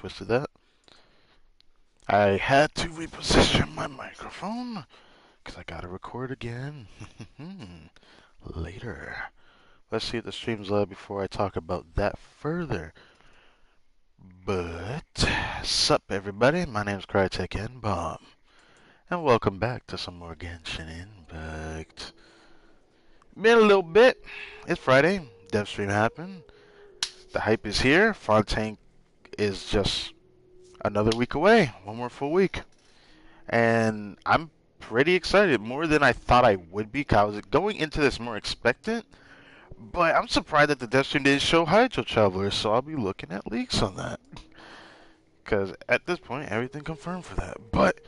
twisted that. I had to reposition my microphone because I gotta record again later. Let's see if the stream's live before I talk about that further. But, sup everybody, my name's Crytek and Bomb, and welcome back to some more Genshin Impact. Been a little bit. It's Friday. Dev stream happened. The hype is here. Fontaine is just another week away. One more full week. And I'm pretty excited. More than I thought I would be. 'Cause I was going into this more expectant. But I'm surprised that the dev stream didn't show Hydro Travelers. So I'll be looking at leaks on that. Because at this point, everything confirmed for that. But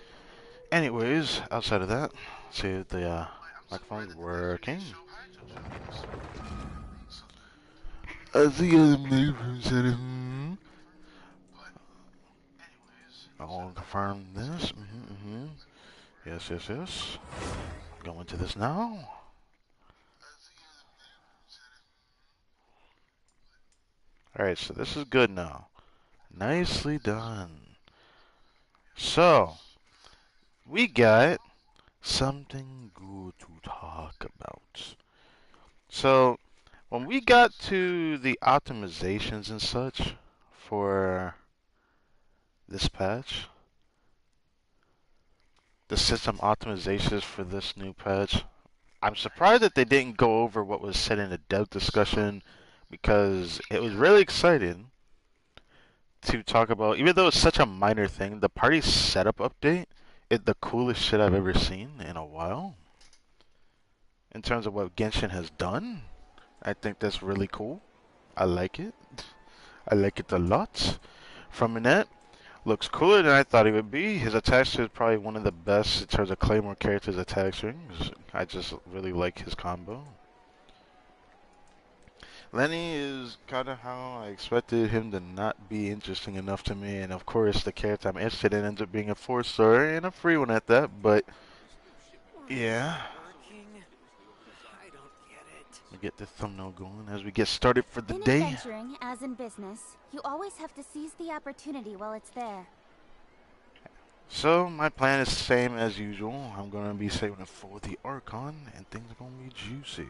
anyways, outside of that, see if the microphone's working. I see the microphone setting. I'll confirm this. Yes, yes, yes. Go into this now. Alright, so this is good now. Nicely done. So, we got something good to talk about. So, when we got to the optimizations and such for this patch, the system optimizations for this new patch, I'm surprised that they didn't go over what was said in the dev discussion because it was really exciting to talk about, even though it's such a minor thing, the party setup update is the coolest shit I've ever seen in a while. In terms of what Genshin has done, I think that's really cool. I like it. I like it a lot. From Minette, looks cooler than I thought he would be. His attack string is probably one of the best in terms of Claymore characters' attack strings. I just really like his combo. Lenny is kind of how I expected him to not be interesting enough to me, and of course the character I'm interested in ends up being a 4-star and a free one at that, but yeah. We get the thumbnail going as we get started for the day. In adventuring, as in business, you always have to seize the opportunity while it's there. So my plan is the same as usual. I'm going to be saving it for the Archon, and things are going to be juicy.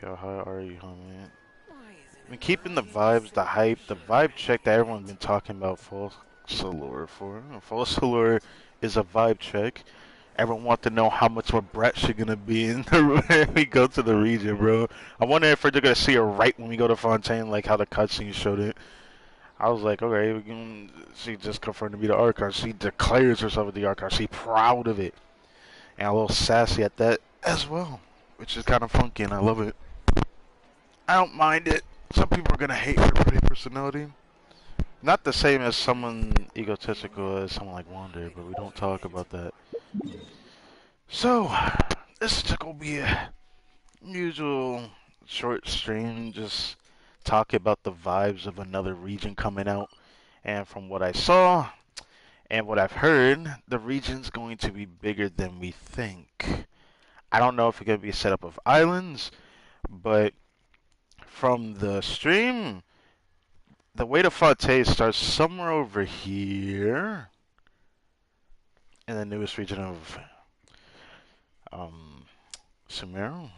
Yo, how are you, homie? I mean, keeping the vibes, the hype, the vibe check that everyone's been talking about False Allure for. False Allure is a vibe check. Everyone wants to know how much more Brett she's gonna be in when we go to the region, bro. I wonder if we're gonna see her right when we go to Fontaine, like how the cutscene showed it. I was like, okay, she just confirmed to be the Archon. She declares herself the Archon. She's proud of it. And a little sassy at that as well, which is kind of funky, and I love it. I don't mind it. Some people are gonna hate her pretty personality. Not the same as someone egotistical as someone like Wander, but we don't talk about that. So, this is gonna be a usual short stream, just talking about the vibes of another region coming out. And from what I saw and what I've heard, the region's going to be bigger than we think. I don't know if it's gonna be a setup of islands, but from the stream, the way to Fontaine starts somewhere over here in the newest region of Sumeru.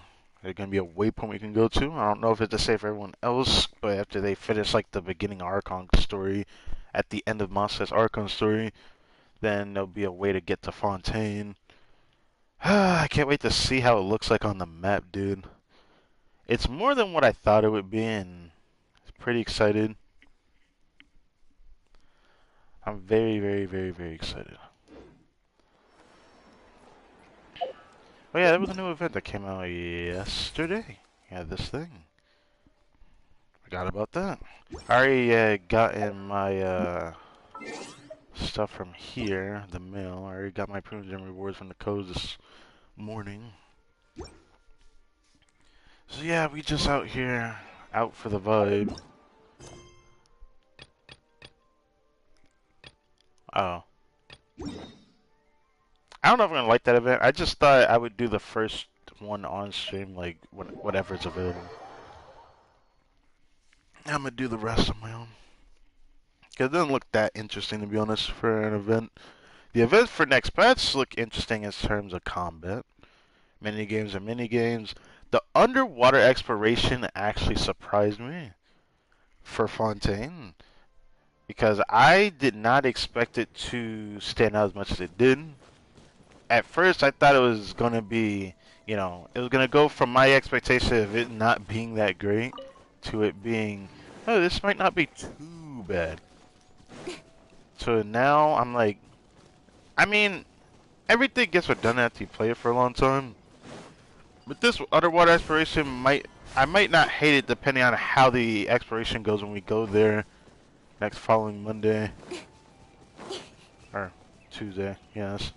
There's gonna be a waypoint we can go to. I don't know if it's the same for everyone else, but after they finish like the beginning Archon story, at the end of Monster's Archon story, then there'll be a way to get to Fontaine. I can't wait to see how it looks like on the map, dude. It's more than what I thought it would be, and I'm pretty excited. I'm very, very, very, very excited. Oh yeah, there was a new event that came out yesterday. Yeah, this thing. Forgot about that. I already got in my stuff from here, the mail. I already got my premiums and rewards from the codes this morning. So yeah, we just out here, out for the vibe. Oh. I don't know if I'm gonna like that event. I just thought I would do the first one on stream, like whatever's available. I'm gonna do the rest on my own. Cause it doesn't look that interesting to be honest for an event. The events for next patch look interesting in terms of combat. Mini games and mini games. The underwater exploration actually surprised me for Fontaine because I did not expect it to stand out as much as it did. At first, I thought it was gonna be, it was gonna go from my expectation of it not being that great to it being, oh, this might not be too bad. So now I'm like, I mean, everything gets redundant after you play it for a long time. But this underwater exploration I might not hate it depending on how the exploration goes when we go there next following Monday. Or Tuesday, yes.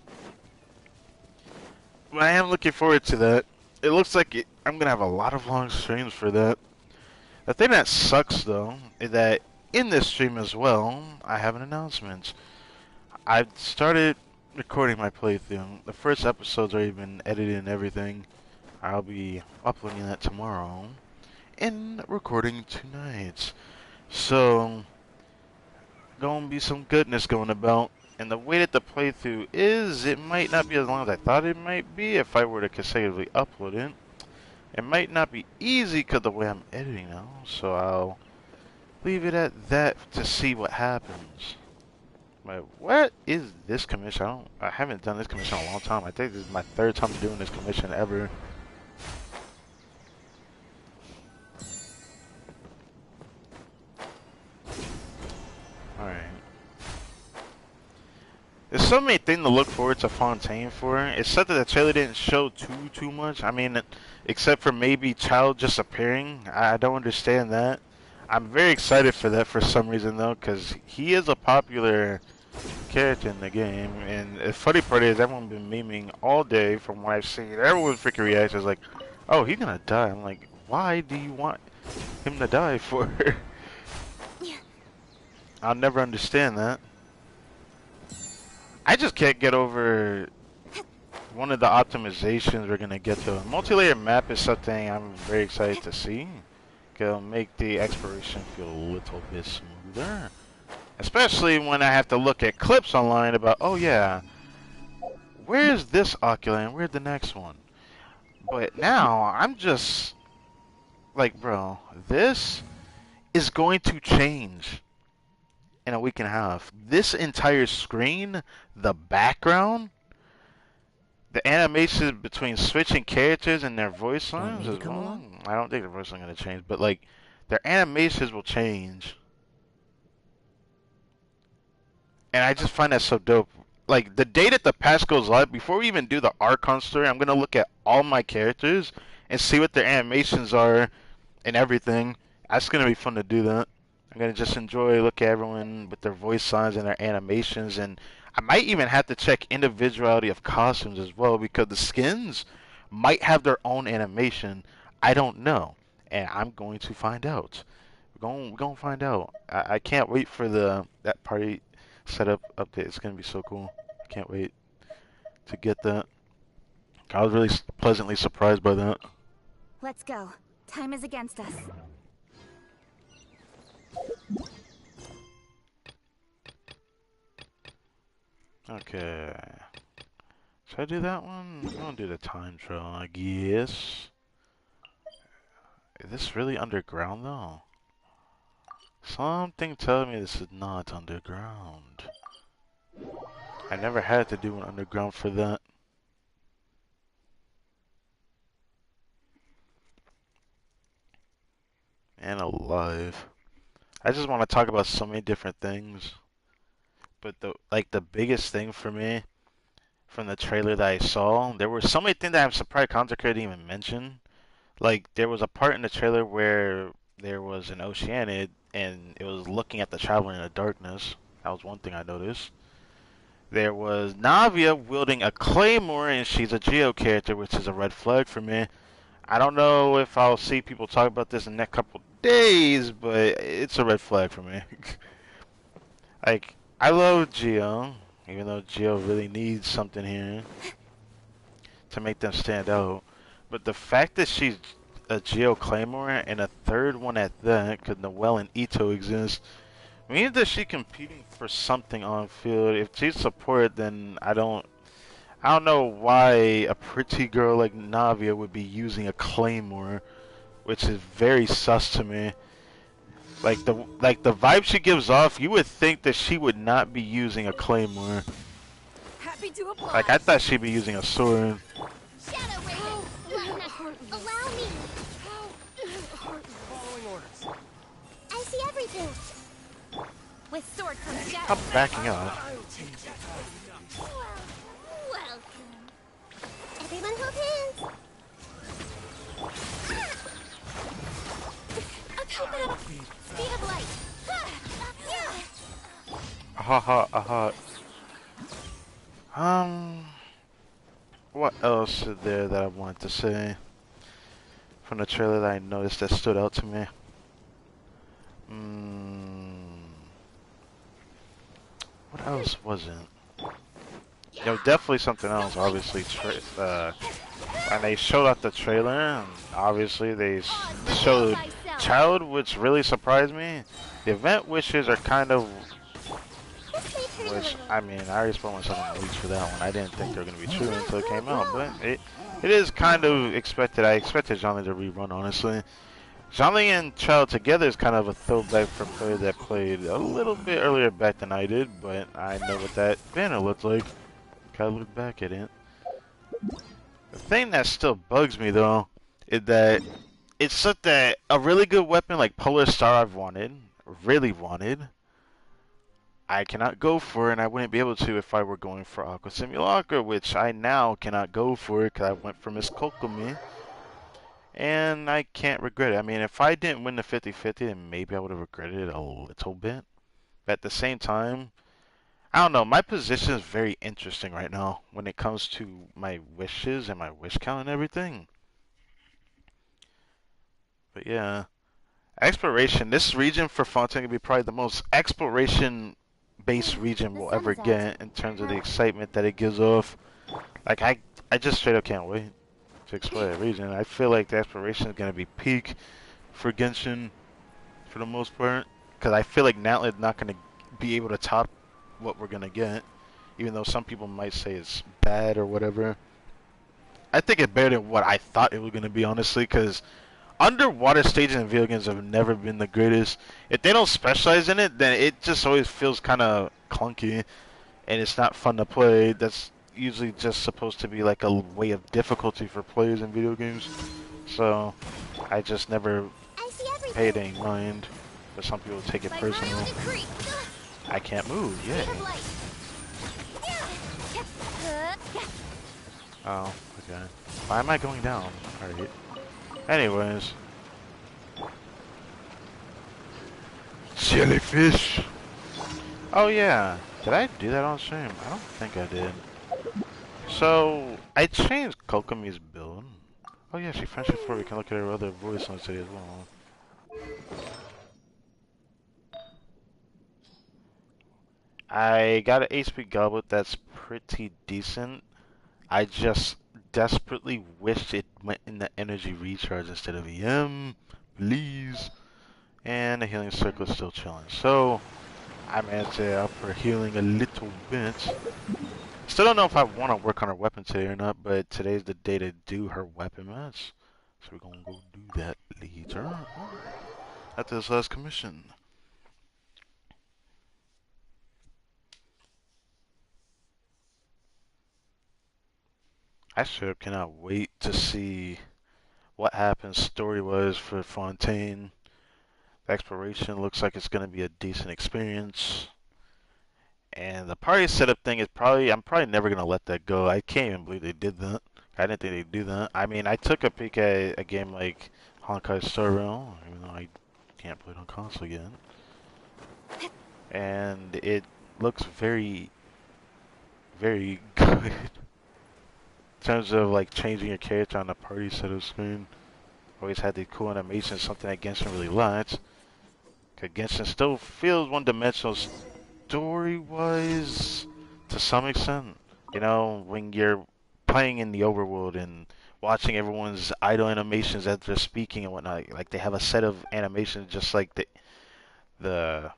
But I am looking forward to that. It looks like I'm going to have a lot of long streams for that. The thing that sucks, though, is that in this stream as well, I have an announcement. I've started recording my playthrough. The first episode's already been edited and everything. I'll be uploading that tomorrow and recording tonight. So, gonna be some goodness going about. And the way that the playthrough is, it might not be as long as I thought it might be if I were to consecutively upload it. It might not be easy because of the way I'm editing now, so I'll leave it at that to see what happens. But what is this commission? I haven't done this commission in a long time. I think this is my third time doing this commission ever. Alright. There's so many things to look forward to Fontaine for. It's said that the trailer didn't show too much. I mean, except for maybe Child just appearing. I don't understand that. I'm very excited for that for some reason though, because he is a popular character in the game. And the funny part is everyone's been memeing all day from what I've seen. Everyone's freaking reaction is like, oh, he's gonna die. I'm like, why do you want him to die for? I'll never understand that. I just can't get over one of the optimizations we're gonna get though. Multi-layer map is something I'm very excited to see. It'll make the exploration feel a little bit smoother. Especially when I have to look at clips online about, oh yeah, where's this Ocula and where's the next one? But now, I'm just like, bro, this is going to change in a week and a half. This entire screen, the background, the animations between switching characters and their voice lines as well. I don't think the voice lines are going to change, but like, their animations will change. And I just find that so dope. Like, the day that the patch goes live, before we even do the Archon story, I'm going to look at all my characters and see what their animations are and everything. That's going to be fun to do that. I'm going to just enjoy, look at everyone with their voice lines and their animations. And I might even have to check individuality of costumes as well, because the skins might have their own animation. I don't know. And I'm going to find out. We're going to find out. I can't wait for that party setup update. It's going to be so cool. I can't wait to get that. I was really pleasantly surprised by that. Let's go. Time is against us. Okay. Should I do that one? I'm gonna do the time trial, I guess. Is this really underground though? Something tells me this is not underground. I never had to do an underground for that. And alive. I just want to talk about so many different things. But the biggest thing for me from the trailer that I saw, there were so many things that I'm surprised Content Creator didn't even mention. Like, there was a part in the trailer where there was an Oceanid and it was looking at the Traveler in the darkness. That was one thing I noticed. There was Navia wielding a claymore and she's a Geo character, which is a red flag for me. I don't know if I'll see people talk about this in the next couple days, but it's a red flag for me. Like, I love Geo, even though Geo really needs something here to make them stand out. But the fact that she's a Geo Claymore and a third one at that, because Noelle and Ito exist, means that she's competing for something on field. If she's support, then I don't know why a pretty girl like Navia would be using a Claymore, which is very sus to me. Like the vibe she gives off, you would think that she would not be using a Claymore. Happy to Like I oblige. thought she'd be using a sword. Shadow Raven, allow me. Following orders. I see everything. With sword comes shadow. I'm backing up. Welcome. Everyone hold hands. Okay, battle. Speed of light. Aha, aha. What else is there that I wanted to say from the trailer that I noticed that stood out to me? What else wasn't? Definitely something else. Obviously, when they showed off the trailer, and obviously they showed Child, which really surprised me. The event wishes are kind of, which I mean, I already spoke myself in the leaks for that one. I didn't think they were gonna be true until it came out, but it is kind of expected. I expected Johnny to rerun, honestly. Johnny and Child together is kind of a throwback for players that played a little bit earlier back than I did, but I know what that banner looked like. Gotta look back at it. The thing that still bugs me though is that it's such that a really good weapon like Polar Star I've really wanted. I cannot go for, and I wouldn't be able to if I were going for Aqua Simulacra, which I now cannot go for because I went for Miss Kokomi. And I can't regret it. I mean, if I didn't win the 50-50, then maybe I would have regretted it a little bit. But at the same time, I don't know. My position is very interesting right now when it comes to my wishes and my wish count and everything. But yeah, exploration. This region for Fontaine will be probably the most exploration-based region we'll ever get in terms of the excitement that it gives off. Like I just straight up can't wait to explore that region. I feel like the exploration is gonna be peak for Genshin for the most part, because I feel like now it's not gonna be able to top what we're gonna get, even though some people might say it's bad or whatever. I think it's better than what I thought it was gonna be, honestly, because underwater stages in video games have never been the greatest. If they don't specialize in it, then it just always feels kind of clunky, and it's not fun to play. That's usually just supposed to be like a way of difficulty for players in video games. So I just never paid any mind, but some people take it personal. I can't move, yay. Oh, okay. Why am I going down? Alright. Anyways. Jellyfish! Oh yeah, did I do that on stream? I don't think I did. So, I changed Kokomi's build. Oh yeah, she French before we can look at her other voice on today as well. I got an HP Goblet that's pretty decent. I just desperately wished it went in the energy recharge instead of EM. Please. And the healing circle is still chilling. So, I managed to up her healing a little bit. Still don't know if I want to work on her weapon today or not, but today's the day to do her weapon match. So we're going to go do that later after this last commission. I sure cannot wait to see what happens story-wise for Fontaine. The exploration looks like it's going to be a decent experience. And the party setup thing is I'm probably never going to let that go. I can't even believe they did that. I didn't think they'd do that. I mean, I took a peek at a game like Honkai Star Rail, even though I can't play it on console yet. And it looks very, very good. In terms of like changing your character on the party setup screen. Always had the cool animations, something that Genshin really liked. Cause Genshin still feels one-dimensional story-wise to some extent. You know, when you're playing in the overworld and watching everyone's idle animations as they're speaking and whatnot. Like they have a set of animations just like the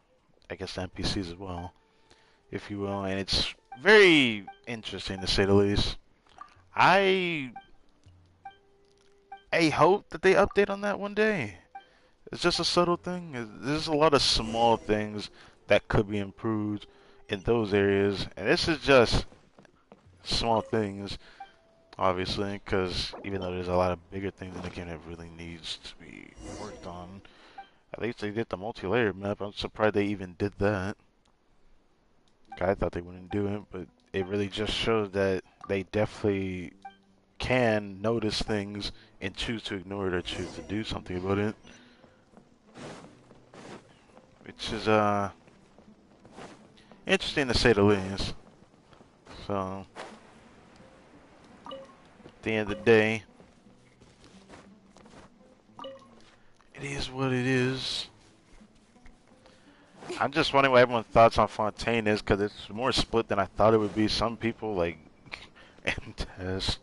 I guess the NPCs as well, if you will, and it's very interesting to say the least. I I hope that they update on that one day. It's just a subtle thing. There's a lot of small things that could be improved in those areas, and this is just small things, obviously, because even though there's a lot of bigger things in the game that really needs to be worked on, at least they did the multi-layer map. I'm surprised they even did that. I thought they wouldn't do it, but it really just shows that they definitely can notice things and choose to ignore it or choose to do something about it, which is interesting to say the least. So at the end of the day, it is what it is. I'm just wondering what everyone's thoughts on Fontaine is, because it's more split than I thought it would be. Some people like M-Test,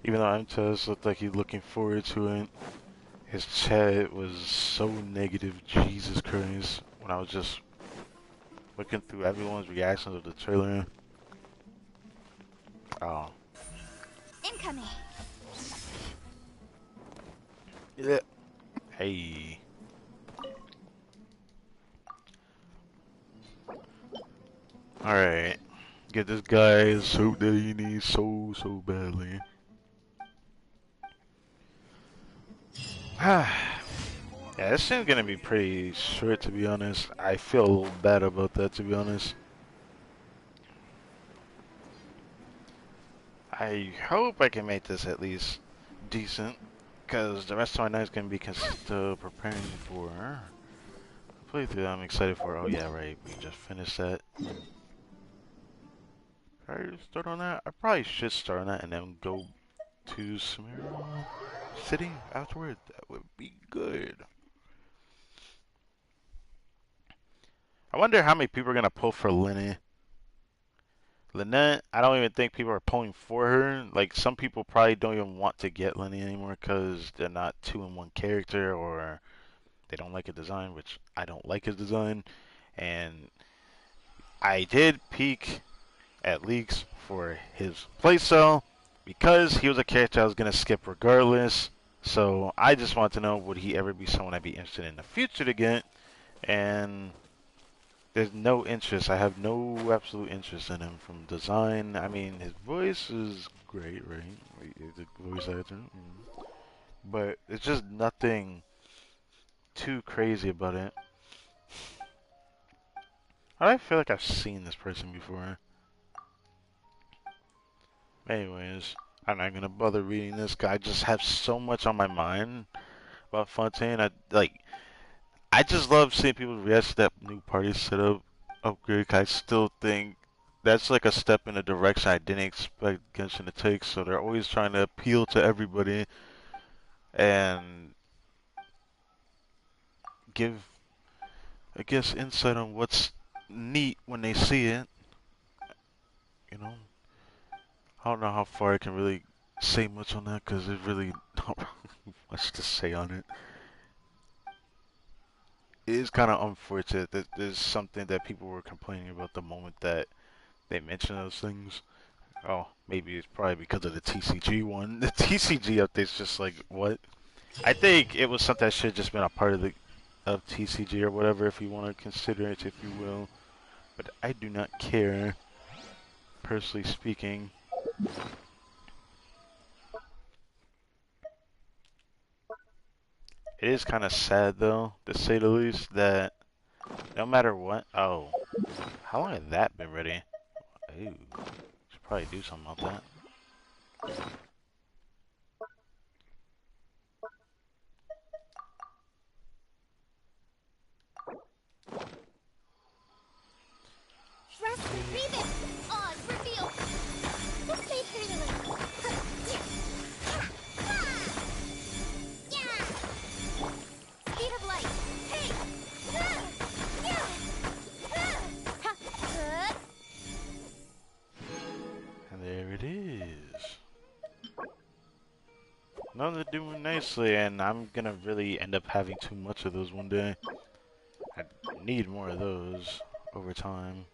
even though M-Test looked like he's looking forward to it. His chat was so negative, Jesus Christ, when I was just looking through everyone's reactions of the trailer. Oh. Incoming. Yeah. Hey. Alright. Get this guy the suit that he needs so badly. Yeah, this thing's gonna be pretty short, to be honest. I feel a little bad about that, to be honest. I hope I can make this at least decent, because the rest of my night is gonna be still preparing for playthrough that I'm excited for. Oh yeah, right, we just finished that. Should I start on that? I probably should start on that and then go to Smyrna City afterward. That would be good. I wonder how many people are gonna pull for Lenny. Lynette, I don't even think people are pulling for her. Like, some people probably don't even want to get Lenny anymore because they're not two-in-one character, or they don't like his design, which I don't like his design. And I did peek at leaks for his playstyle because he was a character I was going to skip regardless. So I just want to know, would he ever be someone I'd be interested in the future to get? And there's no interest. I have no absolute interest in him from design. I mean, his voice is great, right? He's a voice actor. But it's just nothing too crazy about it. I feel like I've seen this person before. Anyways, I'm not gonna bother reading this guy. I just have so much on my mind about Fontaine. I just love seeing people react to that new party setup upgrade. I still think that's like a step in a direction I didn't expect Genshin to take. So they're always trying to appeal to everybody and give, I guess, insight on what's neat when they see it. You know, I don't know how far I can really say much on that because there's really not much to say on it. It is kind of unfortunate that there's something that people were complaining about the moment that they mentioned those things. Oh, maybe it's probably because of the TCG one. The TCG update's just like, what? I think it was something that should have just been a part of TCG or whatever, if you want to consider it, if you will. But I do not care, personally speaking. It is kind of sad, though, to say the least, that no matter what... Oh, how long has that been ready? Ooh, should probably do something about that. Trust the remix. Oz reveal. This may hurt a little. Yeah. Speed of light. Hey. And there it is. No, they're doing nicely, and I'm gonna really end up having too much of those one day. I need more of those over time.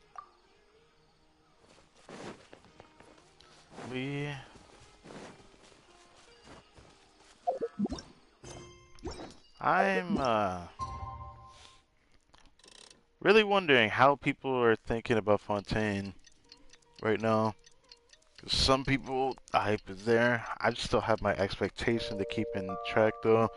I'm really wondering how people are thinking about Fontaine right now. Some people, the hype is there. I still have my expectation to keep in track though.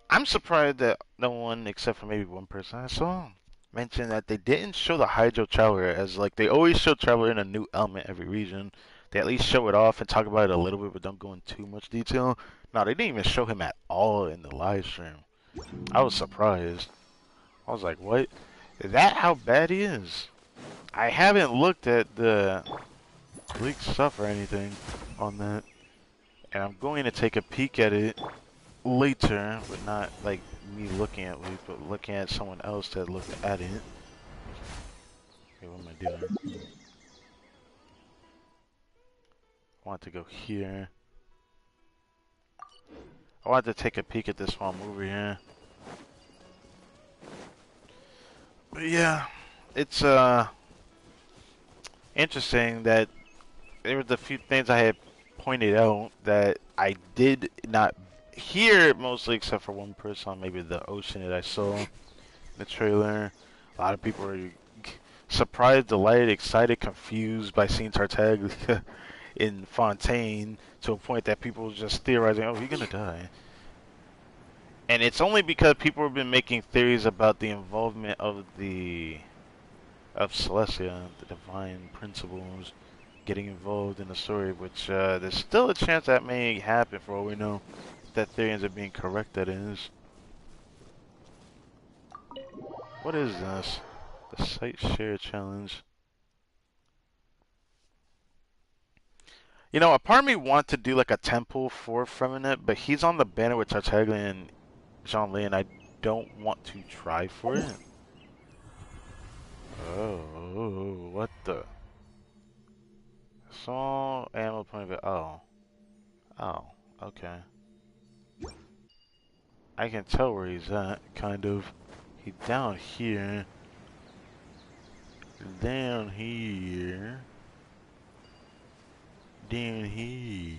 I'm surprised that no one, except for maybe one person I saw, mentioned that they didn't show the Hydro Traveler as like they always show Traveler in a new element every region. They at least show it off and talk about it a little bit, but don't go in too much detail. No, they didn't even show him at all in the live stream. I was surprised. I was like, what? Is that how bad he is? I haven't looked at the leaked stuff or anything on that, and I'm going to take a peek at it later, but not like me looking at Leaf, but looking at someone else that looked at it. Okay, what am I doing? I want to go here. I want to take a peek at this while I'm over here. But yeah, it's interesting that there was a few things I had pointed out that I did not hear mostly, except for one person on maybe the ocean that I saw in the trailer. A lot of people were surprised, delighted, excited, confused by seeing Tartaglia in Fontaine to a point that people were just theorizing, oh, he's gonna die. And it's only because people have been making theories about the involvement of Celestia, the divine principles, getting involved in the story, which there's still a chance that may happen for all we know. If that theory ends up being correct, that is. What is this? The site share challenge. You know, a part of me wants to do like a temple for Feminine, but he's on the banner with Tartaglia and Jean-Lee, and I don't want to try for it. Oh, what the? Small animal point of oh. Oh, okay. I can tell where he's at, kind of. He's down here. Down here. Down here.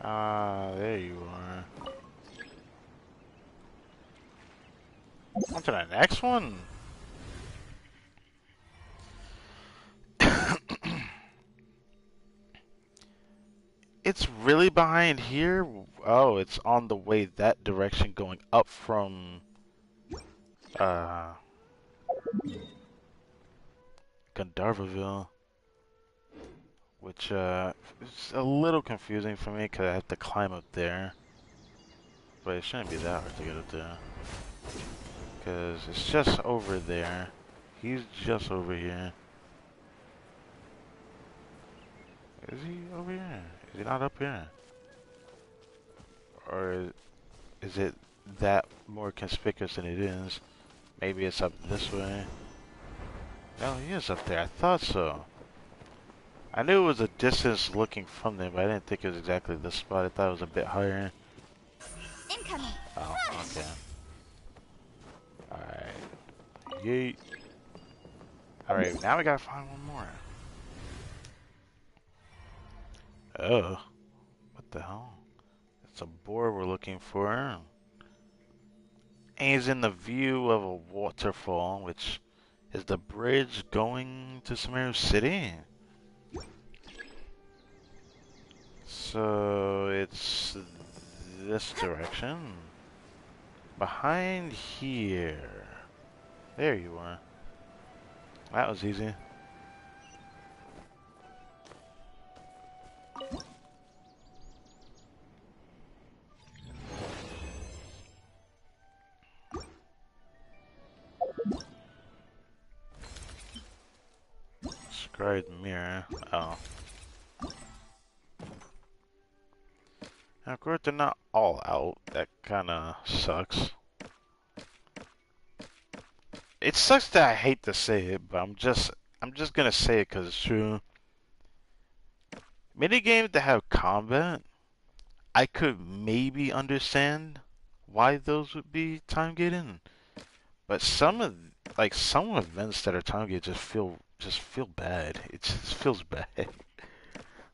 Ah, there you are. On to the next one. It's really behind here? Oh, it's on the way that direction going up from, uh, Gandharvaville. Which, is a little confusing for me because I have to climb up there. But it shouldn't be that hard to get up there. Because it's just over there. He's just over here. Is he over here? Is he not up here? Or is it that more conspicuous than it is? Maybe it's up this way. No, he is up there. I thought so. I knew it was a distance looking from there, but I didn't think it was exactly this spot. I thought it was a bit higher. Incoming. Oh, okay. Alright. Yeet. Alright, now we gotta find one more. Oh. What the hell? It's a boar we're looking for. And he's in the view of a waterfall, which is the bridge going to Sumeru City. So it's this direction. Behind here. There you are. That was easy. Scried mirror. Oh. Now, of course, they're not all out. That kinda sucks. It sucks that I hate to say it, but I'm just gonna say it because it's true. Minigames that have combat, I could maybe understand why those would be time gating. But some events that are time gated just feel bad. It just feels bad.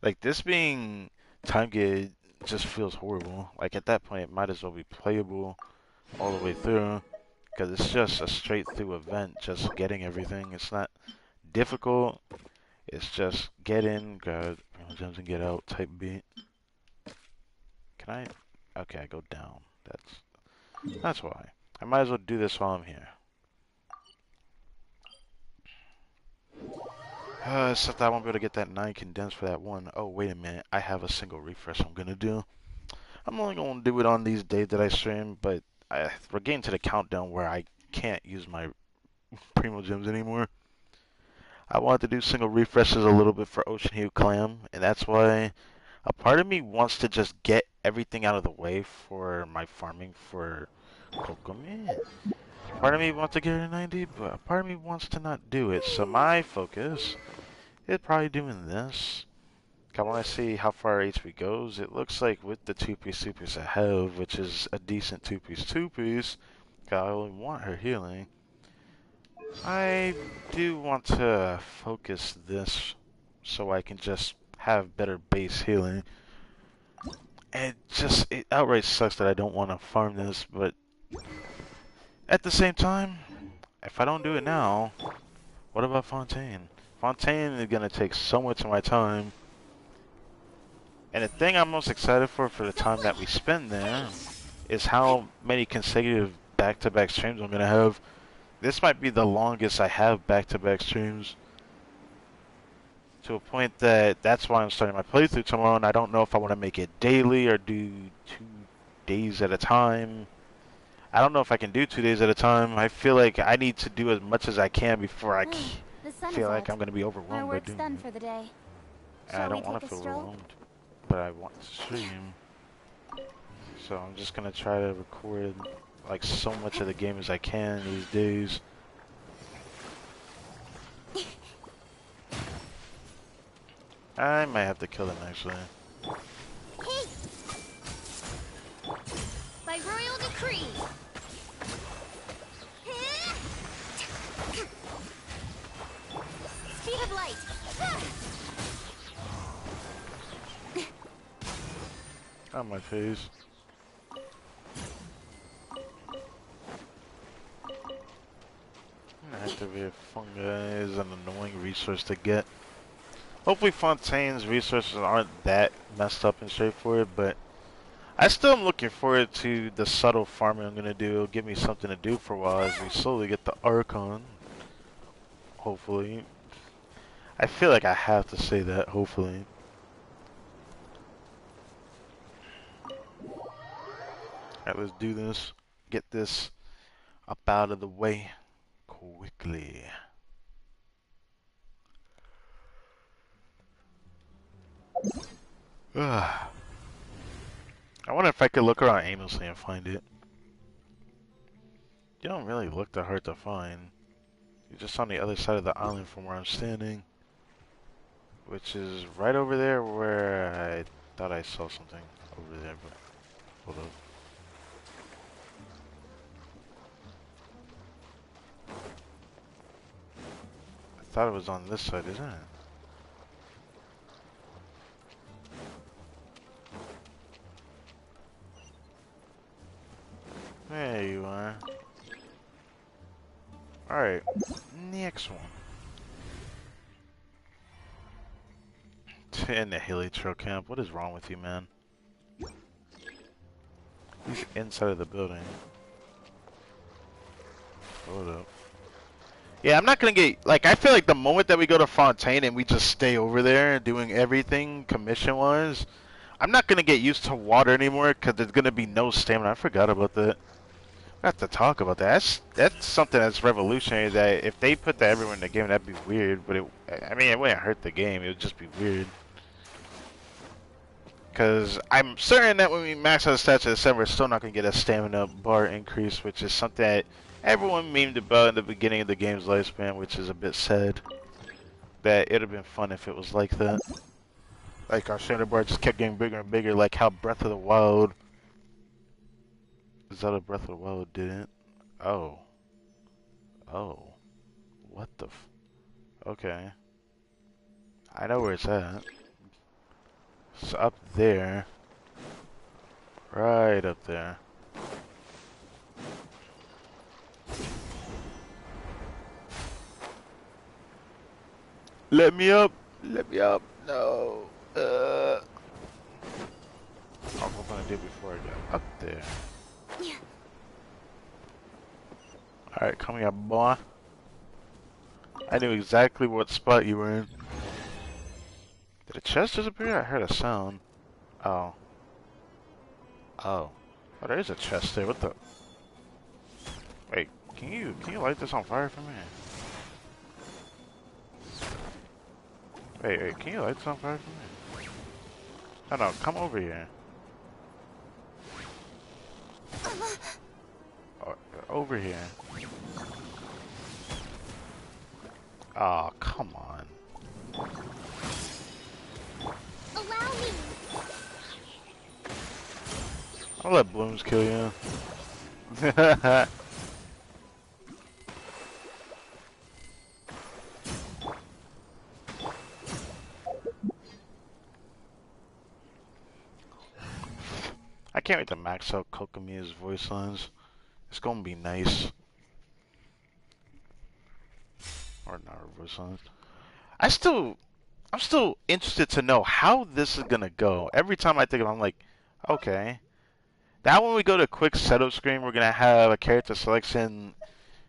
Like this being time gated just feels horrible. Like at that point, it might as well be playable all the way through because it's just a straight through event, just getting everything. It's not difficult. It's just get in, grab gems, and get out type beat. Can I? Okay, I go down. That's why. I might as well do this while I'm here. Except I won't be able to get that 9 condensed for that one. Oh, wait a minute. I have a single refresh I'm gonna do. I'm only gonna do it on these days that I stream, but we're getting to the countdown where I can't use my Primo Gems anymore. I wanted to do single refreshes a little bit for Ocean Hue Clam, and that's why a part of me wants to just get everything out of the way for my farming for Kokomi. Part of me wants to get it 90, but a part of me wants to not do it. So my focus is probably doing this. I want to see how far HP goes. It looks like with the 2-piece 2-piece I have, which is a decent 2-piece 2-piece, I only want her healing. I do want to focus this so I can just have better base healing. It outright sucks that I don't want to farm this, but at the same time, if I don't do it now, what about Fontaine? Fontaine is going to take so much of my time. And the thing I'm most excited for the time that we spend there is how many consecutive back-to-back streams I'm going to have. This might be the longest I have back-to-back streams. To a point that's why I'm starting my playthrough tomorrow, and I don't know if I want to make it daily or do 2 days at a time. I don't know if I can do 2 days at a time. I feel like I need to do as much as I can before I feel like I'm going to be overwhelmed by doing done it. for the day. I don't want to feel overwhelmed, but I want to stream. So I'm just going to try to record like so much of the game as I can these days. I might have to kill them actually. By royal decree. Speed of light. On my face. Activate fungi is an annoying resource to get. Hopefully Fontaine's resources aren't that messed up and straightforward, but I still am looking forward to the subtle farming I'm going to do. It'll give me something to do for a while as we slowly get the Archon. Hopefully. I feel like I have to say that, hopefully. Alright, let's do this. Get this up out of the way quickly. I wonder if I could look around aimlessly and find it. You don't really look that hard to find. You're just on the other side of the island from where I'm standing. Which is right over there where I thought I saw something over there, but hold up. I thought it was on this side, isn't it? There you are. Alright, next one. In the hilly trail camp. What is wrong with you, man? He's inside of the building. Hold up. Yeah, I'm not gonna get, like, I feel like the moment that we go to Fontaine and we just stay over there doing everything commission-wise, I'm not gonna get used to water anymore because there's gonna be no stamina. I forgot about that. I have to talk about that. That's something that's revolutionary. That if they put that everywhere in the game, that'd be weird. But I mean, it wouldn't hurt the game. It would just be weird. Because I'm certain that when we max out the stats of December, we're still not gonna get a stamina bar increase, which is something that everyone memed about in the beginning of the game's lifespan, which is a bit sad. that it'd have been fun if it was like that. Like our center bar just kept getting bigger and bigger, like how Breath of the Wild. Zelda Breath of the Wild didn't. Oh. Oh. What the f... Okay. I know where it's at. It's up there. Right up there. Let me up! Let me up! No! I was gonna do it before I got up there. Alright, come here, boy. I knew exactly what spot you were in. Did a chest disappear? I heard a sound. Oh. Oh. Oh, there is a chest there. What the... Wait, can you light this on fire for me? Wait, can you light this on fire for me? No, no, come over here. Oh, over here. Oh, come on. Allow me. I'll let blooms kill you. I can't wait to max out Kokomi's voice lines. It's gonna be nice. Or not her voice lines. I'm still interested to know how this is gonna go. Every time I think of it, I'm like, okay. Now when we go to a quick setup screen, we're gonna have a character selection.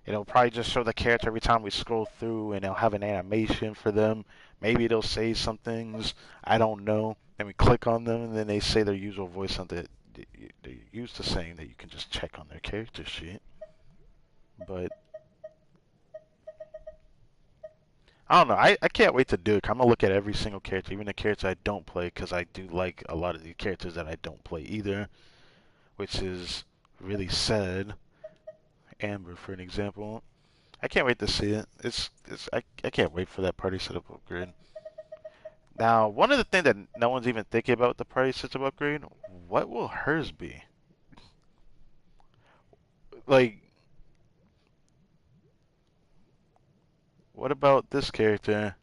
It'll probably just show the character every time we scroll through, and it'll have an animation for them. Maybe it'll say some things, I don't know. Then we click on them, and then they say their usual voice on they're used to saying that you can just check on their character sheet. But I don't know. I can't wait to do it. I'm gonna look at every single character, even the characters I don't play, because I do like a lot of the characters that I don't play either, which is really sad. Amber, for an example. I can't wait to see it. I can't wait for that party setup upgrade. Now, one of the things that no one's even thinking about with the party setup upgrade, what will hers be? Like, what about this character?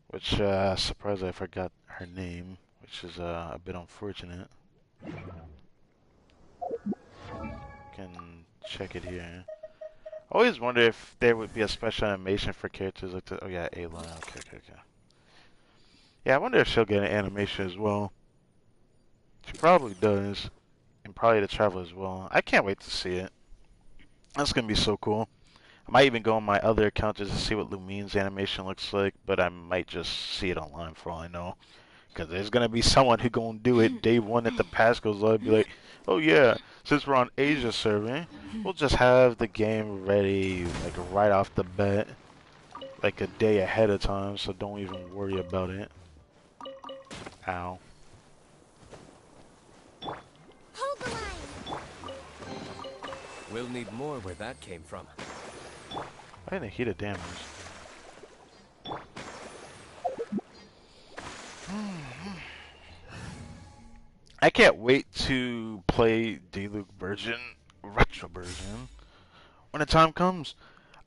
Which, surprised I forgot her name, which is a bit unfortunate. Can check it here. I always wonder if there would be a special animation for characters like this. Oh yeah, Ayla. Okay. Yeah, I wonder if she'll get an animation as well. She probably does. And probably the travel as well. I can't wait to see it. That's gonna be so cool. I might even go on my other account just to see what Lumine's animation looks like, but I might just see it online for all I know. Because there's gonna be someone who gonna do it day one that the pass goes live, be like, oh yeah, since we're on Asia server, we'll just have the game ready like right off the bat, like a day ahead of time, so don't even worry about it. Ow. Hold the line. We'll need more where that came from. I didn't heat of damage. I can't wait to play Diluc version, retro version, when the time comes.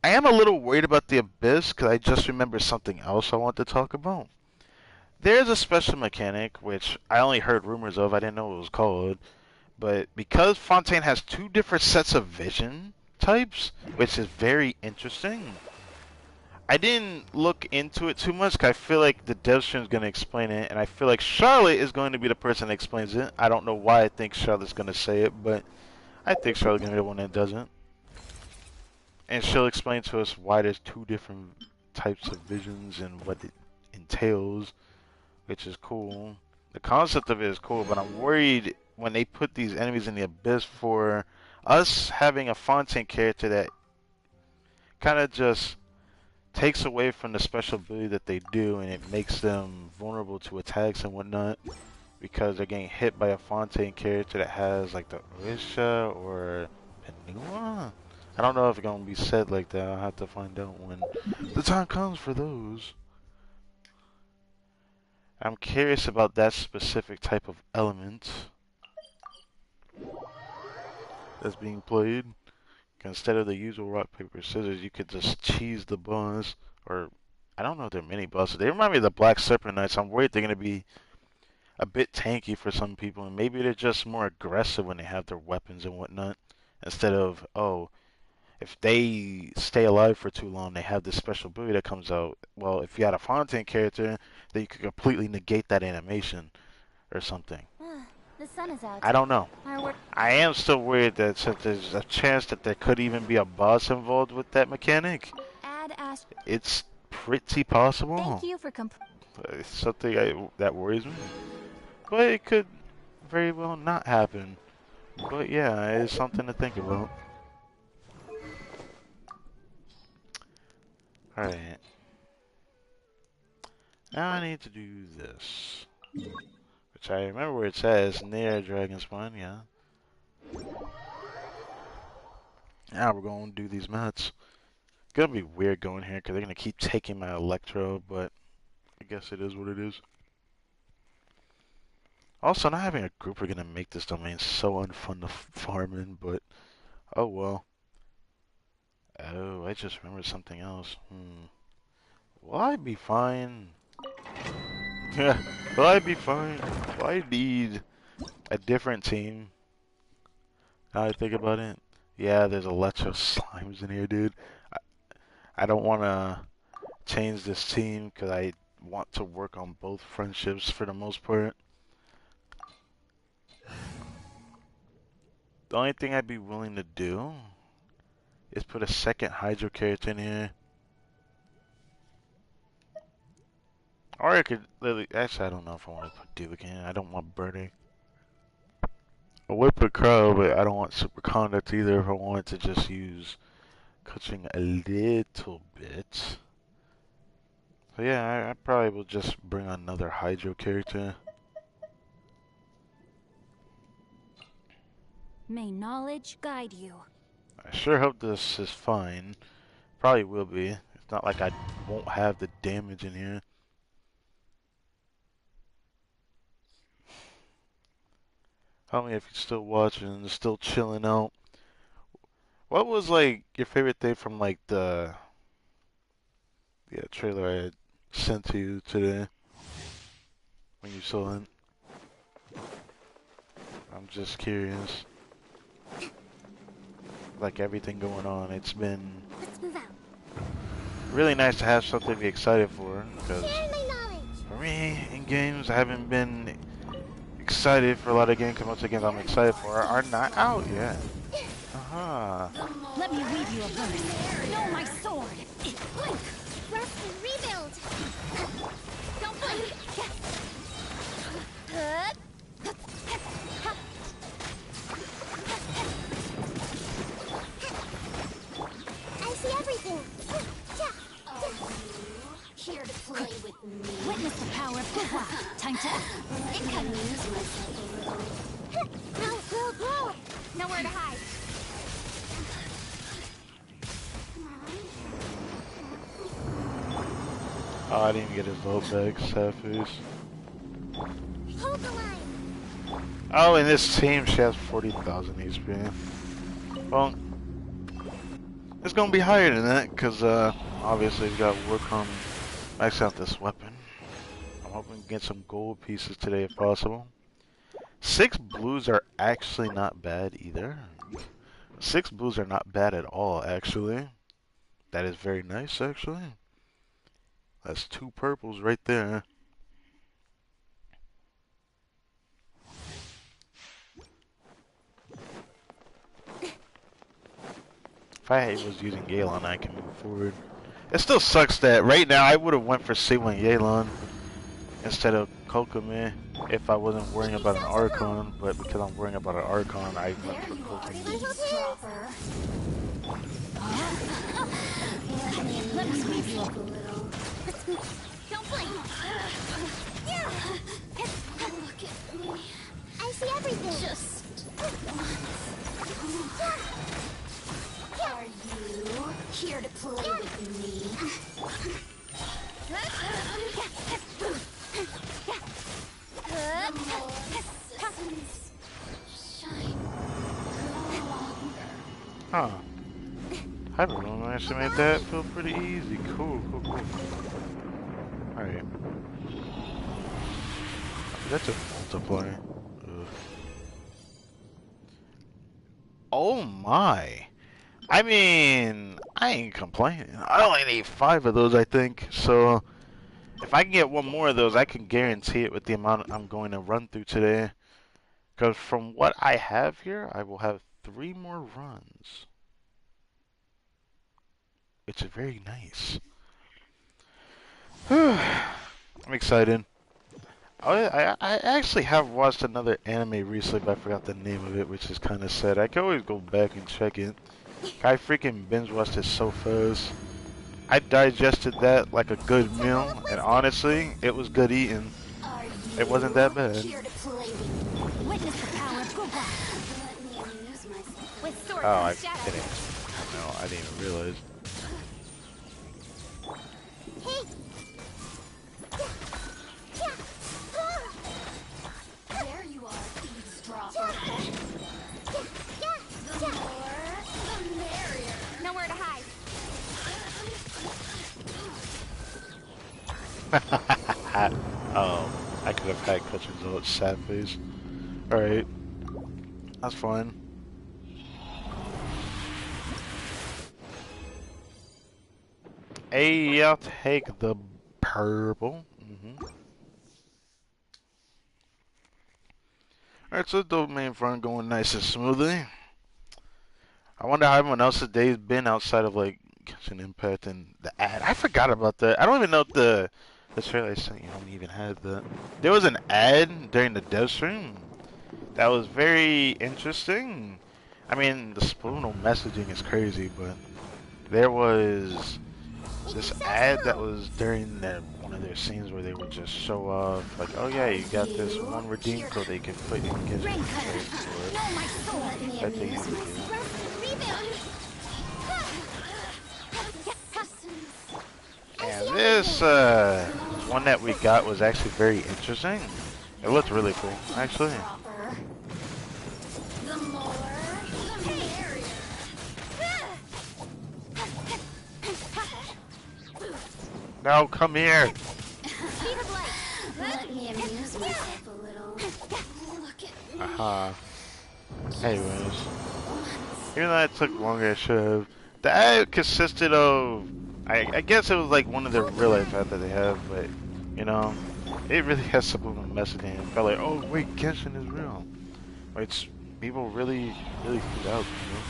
I am a little worried about the Abyss because I just remembered something else I want to talk about. There's a special mechanic which I only heard rumors of. I didn't know what it was called, but because Fontaine has two different sets of vision types, which is very interesting. I didn't look into it too much because I feel like the dev stream is going to explain it, and I feel like Charlotte is going to be the person that explains it. I don't know why I think Charlotte's going to say it, but I think Charlotte's going to be the one that doesn't. And she'll explain to us why there's two different types of visions and what it entails, which is cool. The concept of it is cool, but I'm worried when they put these enemies in the Abyss for us having a Fontaine character that kind of just takes away from the special ability that they do, and it makes them vulnerable to attacks and whatnot because they're getting hit by a Fontaine character that has like the Orisha or Penua. I don't know if it's gonna be said like that. I'll have to find out when the time comes for those. I'm curious about that specific type of element that's being played. Instead of the usual rock, paper, scissors, you could just cheese the boss. Or, I don't know if they're mini bosses. They remind me of the Black Serpent Knights. I'm worried they're going to be a bit tanky for some people. And maybe they're just more aggressive when they have their weapons and whatnot. Instead of, oh, if they stay alive for too long, they have this special ability that comes out. Well, if you had a Fontaine character, then you could completely negate that animation or something. The sun is out. I don't know. Our work. I am still worried that since there's a chance that there could even be a boss involved with that mechanic, Add Ash. it's pretty possible. Thank you for It's something that worries me. But it could very well not happen. But yeah, it's something to think about. Alright. Now I need to do this. Which I remember where it says near Dragon Spawn, yeah. Now we're going to do these mats. It's gonna be weird going here because they're gonna keep taking my electro, but I guess it is what it is. Also, not having a group are gonna make this domain so unfun to farm in, but oh well. Oh, I just remembered something else. Will I be fine? Yeah, will I be fine? Will I need a different team? Now I think about it. Yeah, there's electro slimes in here, dude. I don't want to change this team because I want to work on both friendships for the most part. The only thing I'd be willing to do is put a second Hydro character in here. Or I could literally, actually I don't know if I want to put Duke in. I don't want Burning. I would put Crow, but I don't want Super Conduct either if I wanted to just use coaching a little bit. So yeah, I probably will just bring another Hydro character. May knowledge guide you. I sure hope this is fine. Probably will be. It's not like I won't have the damage in here. Tell me if you're still watching, still chilling out. What was like your favorite thing from like the trailer I had sent to you today when you saw it? I'm just curious. Like everything going on, it's been really nice to have something to be excited for. Because for me, in games, I haven't been excited for a lot of games. Because most of the games I'm excited for are not out yet. Let me weave you a verse. Know my sword. Rest and rebuild. Don't blink. I see everything. Here to play with me. Witness the power of Pua. Time to act. It can use myself a little. Grow. Nowhere to hide. Oh, I didn't get his low back, sad face. Hold the line. Oh, in this team, she has 40,000 HP. Well, it's gonna be higher than that, because obviously we got to work on maxing out this weapon. I'm hoping to get some gold pieces today if possible. 6 blues are actually not bad either. 6 blues are not bad at all, actually. That is very nice, actually. That's 2 purples right there. If I was using Yelan, I can move forward. It still sucks that right now I would have went for C1 Yelan instead of Kokomi if I wasn't worrying about an Archon, but because I'm worrying about an Archon, I went for Kokomi. Let me squeeze you up a little. Don't blink. Look at me. I see everything. Just once. Are Huh. Hyperloom actually made that feel pretty easy. Cool, cool, cool. Alright. That's a multiplier. Ugh. Oh my. I mean, I ain't complaining. I only need 5 of those, I think. So, if I can get one more of those, I can guarantee it with the amount I'm going to run through today. Because from what I have here, I will have 3 more runs. It's very nice. I'm excited. I actually have watched another anime recently, but I forgot the name of it, which is kind of sad. I can always go back and check it. I freaking binge watched it so fast. I digested that like a good meal, and honestly, it was good eating. Are It wasn't you that bad. here to play with me? Witness the power of Google. Let me amuse myself. With sword Oh, comes I shadow. didn't. Oh no, I didn't even realize. There you are, eavesdropper. The more, the merrier. Nowhere to hide. I could have had Clutch Result, sad face. Alright, that's fine. Hey, I'll take the purple. Alright, so the main front going nice and smoothly. I wonder how everyone else's day's been outside of like Genshin Impact and the ad. I forgot about that. I don't even know if the trailer I sent you even had that. There was an ad during the dev stream that was very interesting. I mean, the subliminal messaging is crazy, but there was this ad that was during one of their scenes where they would just show off, like, oh yeah, you got this one redeem code that you can put in Genshin Impact for that thing you can do. And this one that we got was actually very interesting. It looked really cool, actually. No, come here. Let me amuse myself a little. Look at me. Haha. Anyways, even though it took longer, I should have. The ad consisted of, I guess it was like one of the real life ads that they have, but you know, it really has subliminal messaging. It felt like, oh wait, Genshin is real. It's people really freaked out, you know.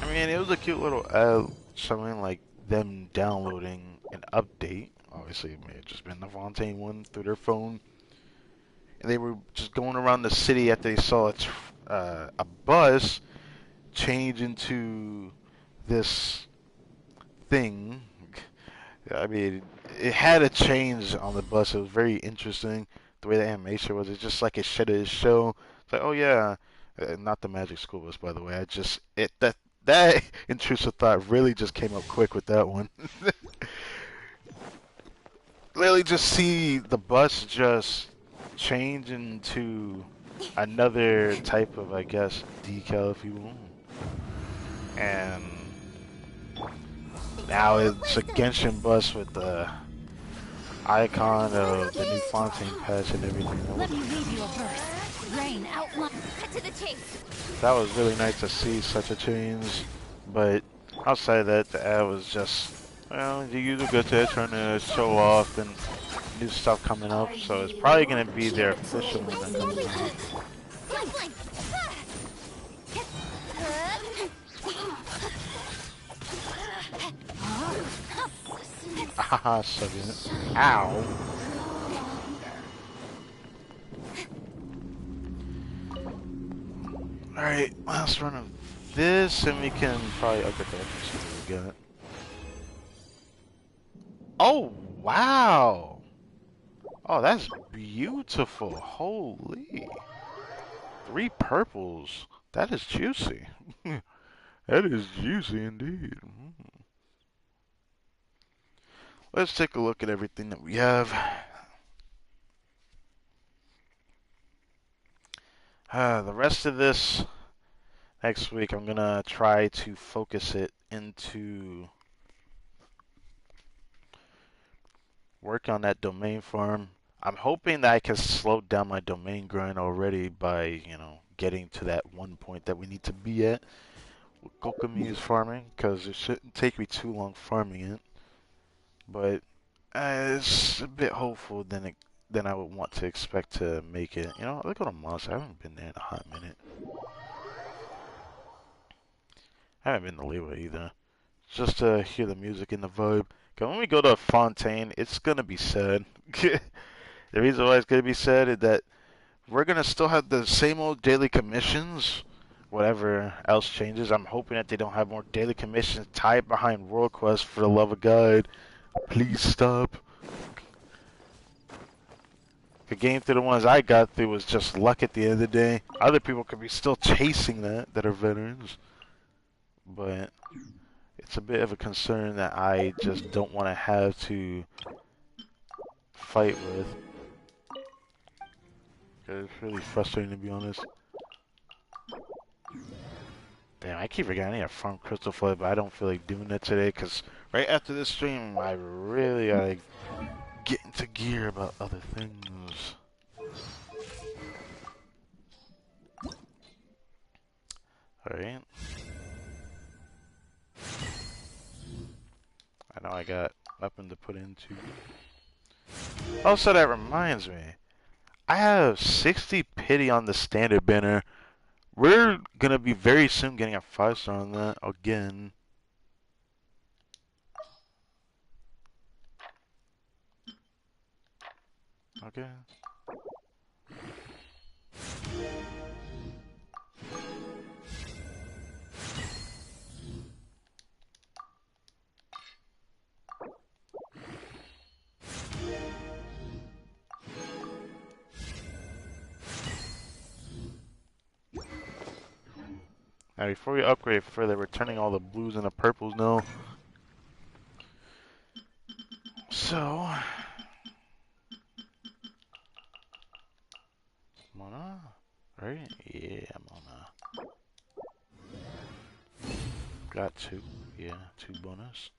I mean, it was a cute little ad showing like them downloading an update. Obviously, it may have just been the Fontaine one through their phone, and they were just going around the city after they saw a bus change into this thing. I mean, it had a change on the bus. It was very interesting the way the animation was. It's just like it should have show. It's like, oh yeah, not the Magic School Bus, by the way. I just that intrusive thought really just came up quick with that one. Literally, just see the bus just change into another type of, I guess, decal, if you will. And now it's a Genshin bus with the icon of the new Fontaine patch and everything. Let me read you a verse. Rain outline. Cut to the chase. That was really nice to see such a change. But outside of that, the ad was just, well, the usual good to trying to show off and new stuff coming up. So it's probably going to be their official one that comes out. Haha, suck it. Ow. Alright, last run of this, and we can probably upgrade that and see what we got. Oh, wow! Oh, that's beautiful. Holy. 3 purples. That is juicy. That is juicy indeed. Let's take a look at everything that we have. The rest of this Next week, I'm gonna try to focus it into work on that domain farm. I'm hoping that I can slow down my domain grind already by, getting to that one point that we need to be at with Gokumi's farming, because it shouldn't take me too long farming it. But it's a bit hopeful than I would want to expect to make it. Let's go to Monster. I haven't been there in a hot minute. I haven't been to Leeway either. Just to hear the music and the vibe. Cause when we go to Fontaine, it's gonna be sad. The reason why it's gonna be sad is that we're gonna still have the same old daily commissions. Whatever else changes, I'm hoping that they don't have more daily commissions tied behind World Quest. For the love of God, please stop. The game through the ones I got through was just luck at the end of the day. Other people could be still chasing that are veterans. But it's a bit of a concern that I just don't want to have to fight with. It's really frustrating, to be honest. Damn, I keep forgetting I need to farm Crystal Flood, but I don't feel like doing that today, because right after this stream, I really gotta get into gear about other things. Alright. I know I got weapon to put into. Also, that reminds me. I have 60 pity on the standard banner. We're gonna be very soon getting a 5-star on that again. Okay. Now, before we upgrade further, we're turning all the blues into purples now. So, Mona, right? Yeah, Mona. Got 2. Yeah, 2 bonus.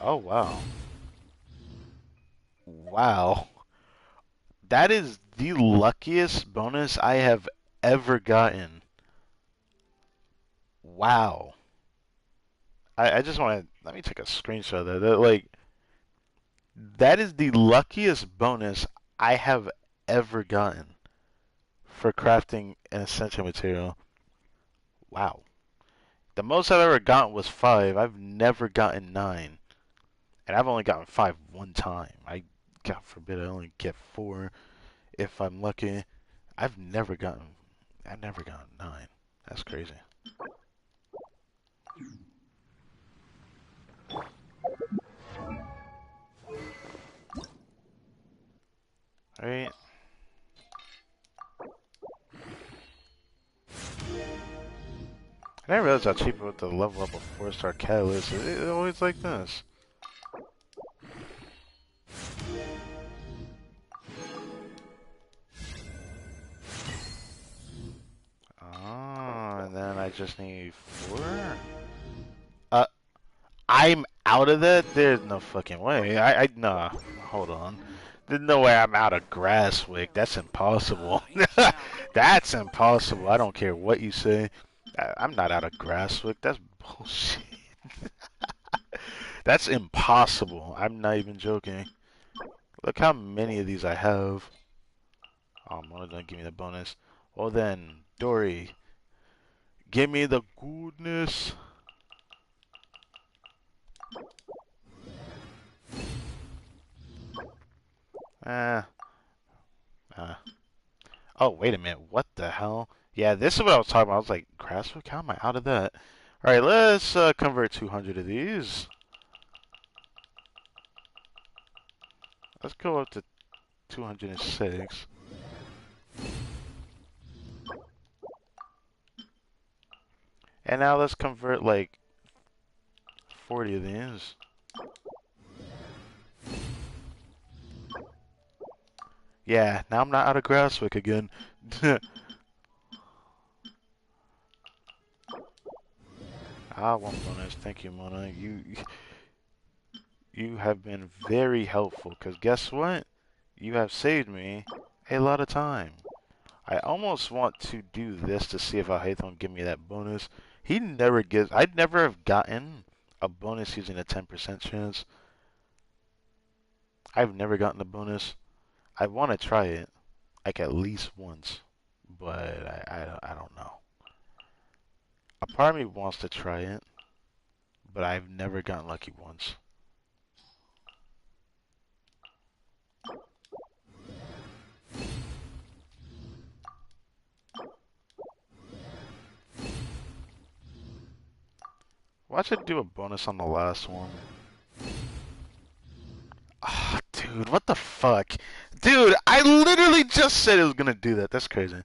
Oh, wow. Wow. That is the luckiest bonus I have ever gotten. Wow. I just want to, let me take a screenshot of that. Like, that is the luckiest bonus I have ever gotten for crafting an essential material. Wow. The most I've ever gotten was 5. I've never gotten 9. And I've only gotten 5 one time. God forbid, I only get 4 if I'm lucky. I've never gotten 9. That's crazy. Alright. I didn't realize how cheap it was to level up a 4-star catalyst. It's always like this. Oh, and then I just need 4? I'm out of that? There's no fucking way. Nah, hold on. There's no way I'm out of Grasswick. That's impossible. That's impossible. I don't care what you say. I'm not out of Grasswick. That's bullshit. That's impossible. I'm not even joking. Look how many of these I have. Oh, Mona doesn't give me the bonus. Well then, Dory, give me the goodness. Oh, wait a minute. What the hell? Yeah, this is what I was talking about. I was like, Grasswick? How am I out of that? Alright, let's convert 200 of these. Let's go up to 206. And now let's convert like 40 of these. Yeah, now I'm not out of Grasswick again. Ah, one bonus. Thank you, Mona. You have been very helpful, because guess what? You have saved me a lot of time. I almost want to do this to see if Alhaitham will give me that bonus. He never gives... I'd never have gotten a bonus using a 10% chance. I've never gotten a bonus. I want to try it, like at least once, but I don't know. A part of me wants to try it, but I've never gotten lucky once. Watch it do a bonus on the last one. Ah, dude, what the fuck? Dude, I literally just said it was gonna do that. That's crazy.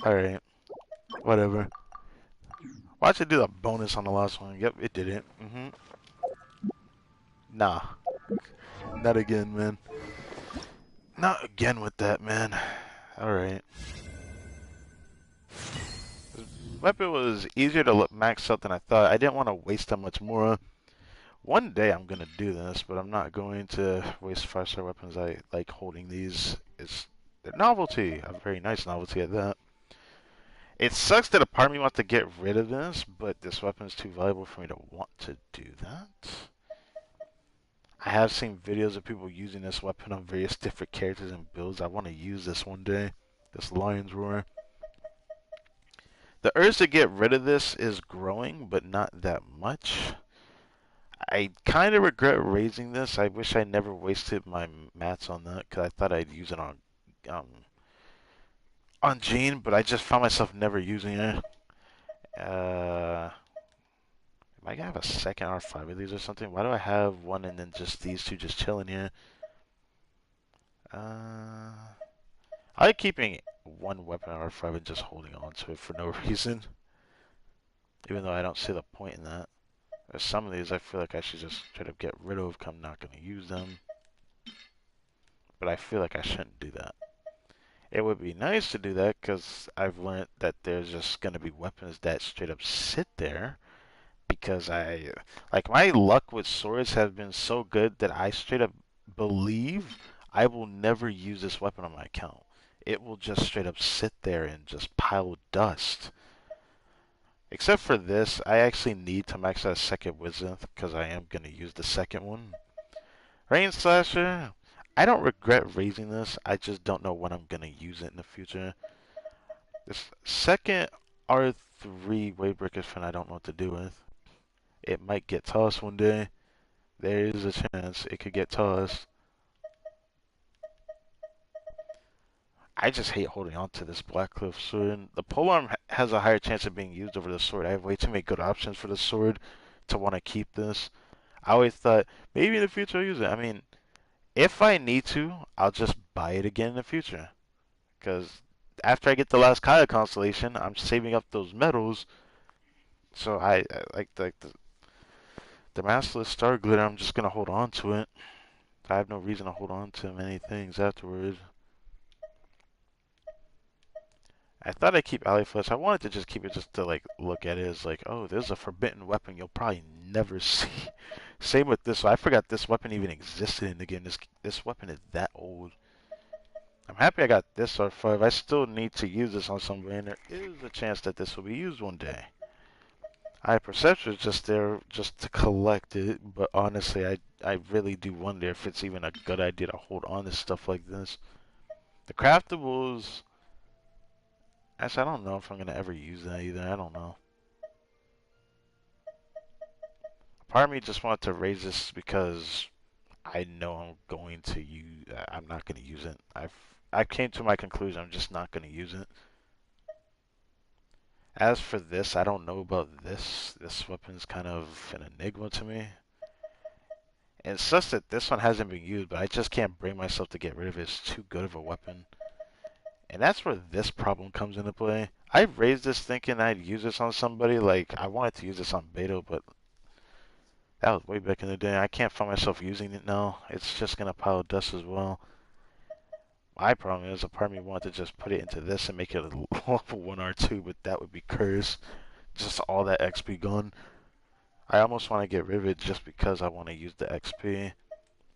Alright, whatever. Watch it do a bonus on the last one. Yep, it did it. Nah, not again, man. Not again with that, man. Alright. Weapon was easier to max out than I thought. I didn't want to waste that much more. One day I'm gonna do this, but I'm not going to waste 5-star weapons. I like holding these. It's a novelty, a very nice novelty at that. It sucks that a part of me wants to get rid of this, but this weapon is too valuable for me to want to do that. I have seen videos of people using this weapon on various different characters and builds. I want to use this one day. This Lion's Roar. The urge to get rid of this is growing, but not that much. I kind of regret raising this. I wish I never wasted my mats on that, because I thought I'd use it um, on Jean, but I just found myself never using it. Am I gonna have a second R5 of these or something? Why do I have one and then just these two just chilling here? I like keeping one weapon R5 and just holding on to it for no reason. Even though I don't see the point in that. There's some of these I feel like I should just try to get rid of because I'm not going to use them. But I feel like I shouldn't do that. It would be nice to do that because I've learned that there's just going to be weapons that straight up sit there. Because like my luck with swords have been so good that I straight up believe I will never use this weapon on my account. It will just straight up sit there and just pile dust. Except for this, I actually need to max out a second wisdom because I am going to use the second one. Rain Slasher, I don't regret raising this, I just don't know when I'm going to use it in the future. This second R3 Wavebreaker fin I don't know what to do with. It might get tossed one day. There is a chance it could get tossed. I just hate holding on to this Blackcliff sword. The polearm has a higher chance of being used over the sword. I have way too many good options for the sword to want to keep this. I always thought maybe in the future I'll use it. I mean, if I need to, I'll just buy it again in the future. Because after I get the last Kaya constellation, I'm saving up those medals. So I like the Masterless Star Glitter. I'm just gonna hold on to it. I have no reason to hold on to many things afterwards. I thought I'd keep Alley Flesh. I wanted to just keep it just to like look at it as like, oh, there's a forbidden weapon you'll probably never see. Same with this. I forgot this weapon even existed in the game. This weapon is that old. I'm happy I got this R5. I still need to use this on somebody, and there is a chance that this will be used one day. Perception is just there just to collect it, but honestly, I really do wonder if it's even a good idea to hold on to stuff like this. The craftables, actually, I don't know if I'm gonna ever use that either. I don't know. Part of me just wanted to raise this because I know I'm going to use. I'm not gonna use it. I came to my conclusion. I'm just not gonna use it. As for this, I don't know about this. This weapon's kind of an enigma to me. And it's just that this one hasn't been used, but I just can't bring myself to get rid of it. It's too good of a weapon. And that's where this problem comes into play. I raised this thinking I'd use this on somebody. Like, I wanted to use this on Beto, but that was way back in the day. I can't find myself using it now. It's just going to pile dust as well. My problem is a part of me wanted to just put it into this and make it a level 1 R2, but that would be cursed. Just all that XP gone. I almost want to get rid of it just because I want to use the XP,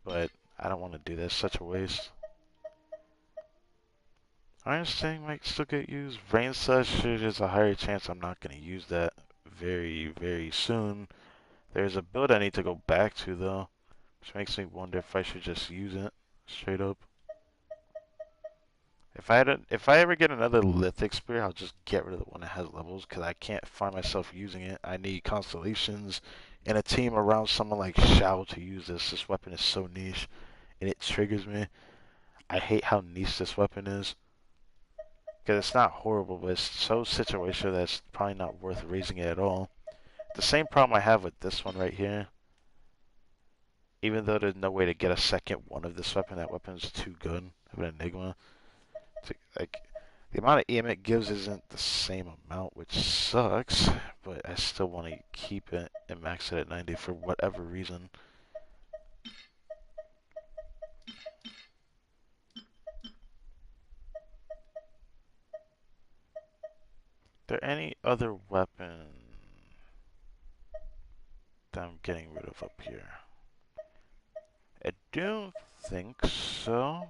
but I don't want to do this. Such a waste. Iron Sting might still get used. Rain Such, there's a higher chance I'm not going to use that very soon. There's a build I need to go back to though, which makes me wonder if I should just use it straight up. If I ever get another Lithic Spear, I'll just get rid of the one that has levels because I can't find myself using it. I need constellations and a team around someone like Shao to use this. This weapon is so niche and it triggers me. I hate how niche this weapon is because it's not horrible, but it's so situational that it's probably not worth raising it at all. The same problem I have with this one right here. Even though there's no way to get a second one of this weapon, that weapon is too good of an Enigma. Like, the amount of EM it gives isn't the same amount, which sucks, but I still want to keep it and max it at 90 for whatever reason. There any other weapon that I'm getting rid of up here? I don't think so.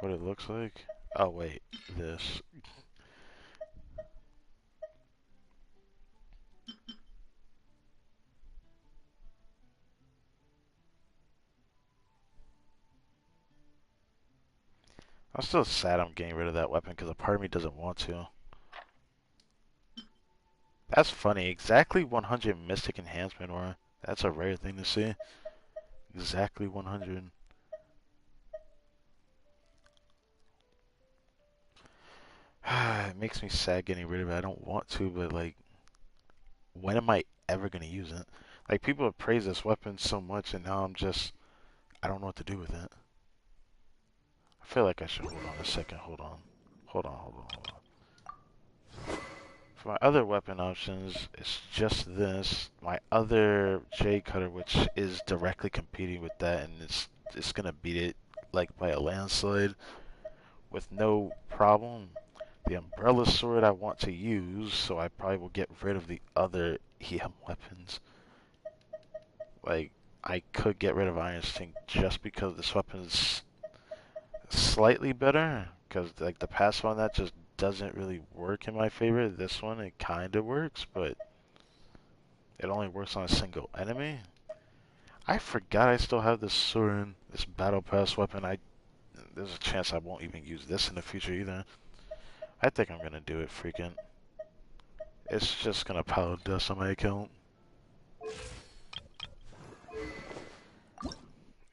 What it looks like? Oh wait, this. I'm still sad I'm getting rid of that weapon because a part of me doesn't want to. That's funny. Exactly 100 Mystic Enhancement Aura. That's a rare thing to see. Exactly 100. It makes me sad getting rid of it. I don't want to, but like, when am I ever gonna use it? Like, people have praised this weapon so much, and now I don't know what to do with it. I feel like I should hold on a second. Hold on. Hold on. For my other weapon options, it's just this. My other J Cutter, which is directly competing with that, and it's gonna beat it like by a landslide with no problem. The Umbrella Sword I want to use, so I probably will get rid of the other EM weapons. Like, I could get rid of Iron Sting just because this weapon's slightly better, because like the past one that just doesn't really work in my favor. This one it kind of works, but it only works on a single enemy. I forgot I still have this sword, this battle pass weapon. There's a chance I won't even use this in the future either. I think I'm gonna do it freaking. It's just gonna pile dust on my account.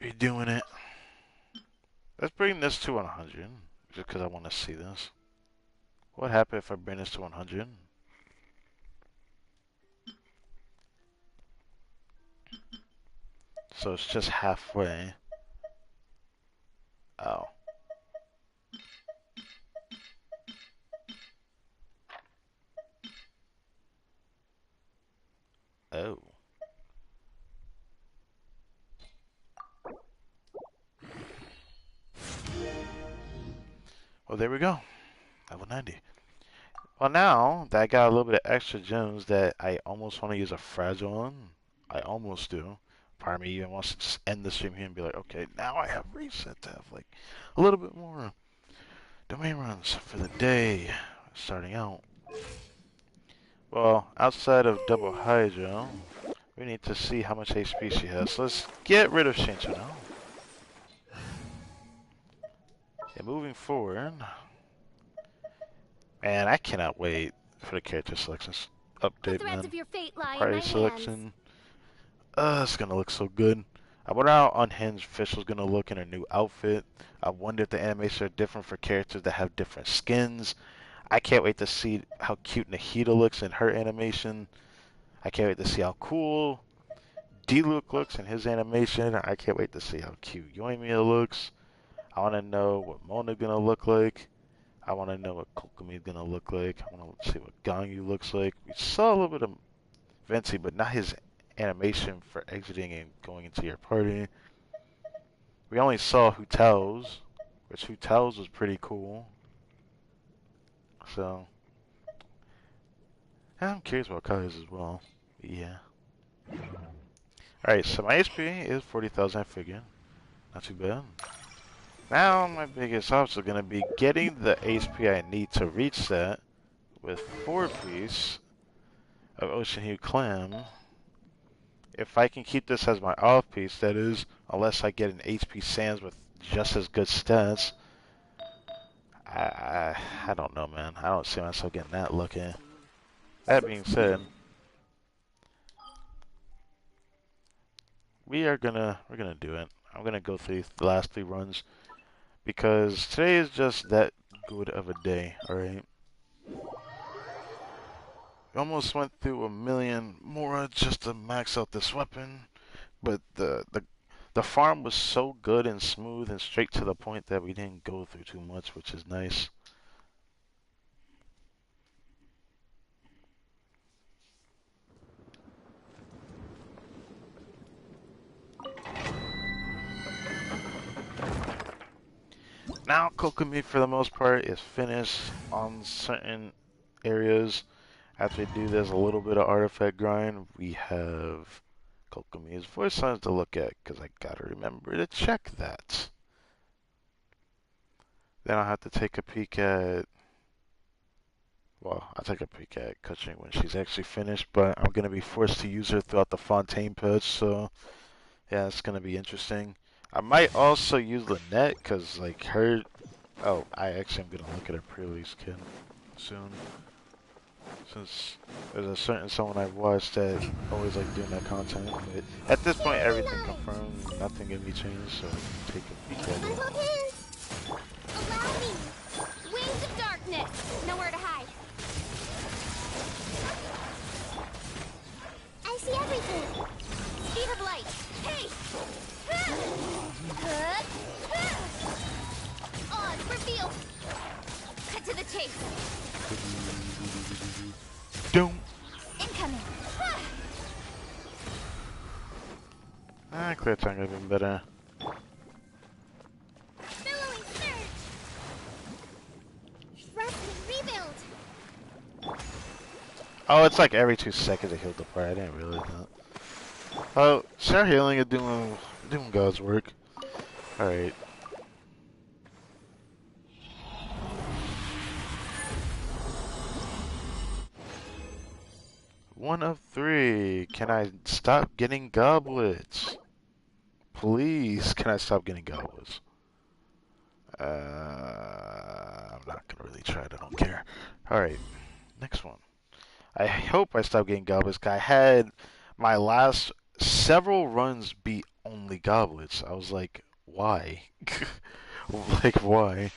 You're doing it. Let's bring this to 100, just because I want to see this. What happens if I bring this to 100? So it's just halfway. Oh. Oh. Well, there we go. Level 90. Well, now that I got a little bit of extra gems that I almost want to use a fragile on, I almost do. Part of me even wants to just end the stream here and be like, okay, now I have reset to have like a little bit more domain runs for the day starting out. Well, outside of double Hydro, we need to see how much HP she has. So let's get rid of Shincho now. And moving forward, man, I cannot wait for the character selections The update, threads man. of your fate lie in Party my hands. selection. It's gonna look so good. I wonder how Unhinged Official's gonna look in her new outfit. I wonder if the animations are different for characters that have different skins. I can't wait to see how cute Nahida looks in her animation. I can't wait to see how cool D-Luke looks in his animation. I can't wait to see how cute Yoimiya looks. I want to know what Mona's gonna look like. I want to know what Kokomi's gonna look like. I want to see what Ganyu looks like. We saw a little bit of Venti, but not his animation for exiting and going into your party. We only saw Hu Tao's, which Hu Tao's was pretty cool. So, I'm curious about Kai's as well. Yeah. Alright, so my HP is 40,000, I figured. Not too bad. Now, my biggest obstacle is going to be getting the HP I need to reach that with 4-piece of Ocean Hue Clam. If I can keep this as my off-piece, that is, unless I get an HP Sands with just as good stats. I don't know, man. I don't see myself getting that lucky. That being said, we're gonna do it. I'm gonna go through the last 3 runs because today is just that good of a day. All right. We almost went through 1,000,000 more just to max out this weapon, but the farm was so good and smooth and straight to the point that we didn't go through too much, which is nice. Now, Kokomi, for the most part, is finished on certain areas. After we do this a little bit of artifact grind, we have Kokomi's voice signs to look at, because I gotta remember to check that. Then I'll have to take a peek at, well, I'll take a peek at Kuching when she's actually finished, but I'm gonna be forced to use her throughout the Fontaine patch, so yeah, it's gonna be interesting. I might also use Lynette, because, like, her... Oh, I actually am gonna look at her pre-release kit soon. Since there's a certain someone I've watched that always like doing that content. But at this point, everything confirmed, nothing can be changed, so take a peek at it. Allow me! Wings of darkness! Nowhere to hide. I see everything! Speed of light! Hey! Odds reveal! Cut to the chase! Doom! Incoming! Clear tongue would have been better. Billowing surge! Shrapnel rebuild! Oh, it's like every 2 seconds it healed the part. I didn't realize that. Oh, share healing and doing God's work. Alright. One of 3. Can I stop getting goblets? Please, can I stop getting goblets? I'm not gonna really try it. I don't care. Alright, next one. I hope I stop getting goblets. I had my last several runs be only goblets. I was like, why? Like, why?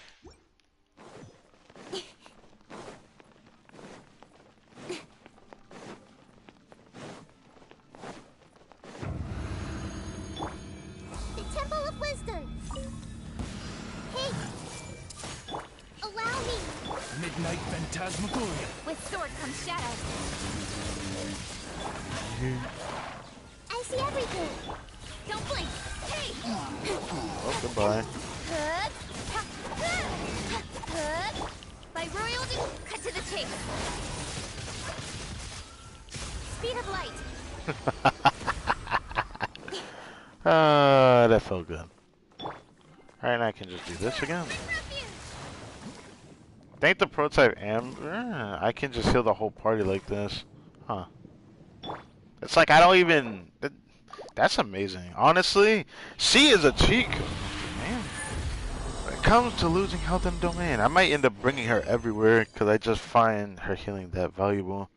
The Temple of Wisdom! Hey! Allow me! Midnight Phantasmagoria. With sword comes shadow. I see everything! Don't blink! Hey! Oh, goodbye. By royal cut to the chase! Speed of light! Ah, that felt good. Alright, I can just do this again. Thank the prototype Amber. I can just heal the whole party like this. Huh. It's like I don't even... That's amazing. Honestly, she is a cheat code, man. When it comes to losing health in domain, I might end up bringing her everywhere because I just find her healing that valuable.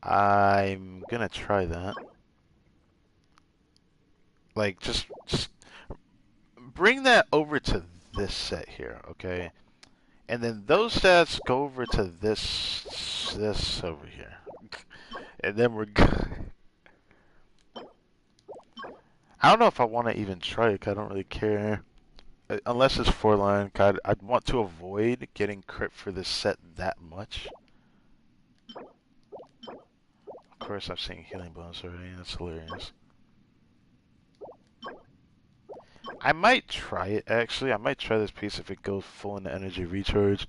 I'm gonna try that. Like, just bring that over to this set here, okay? And then those stats go over to this over here. And then we're good. I don't know if I want to even try it, 'cause I don't really care. Unless it's 4-line, I'd want to avoid getting crit for this set that much. Of course, I've seen healing bonus already. That's hilarious. I might try it actually. I might try this piece if it goes full into energy recharge.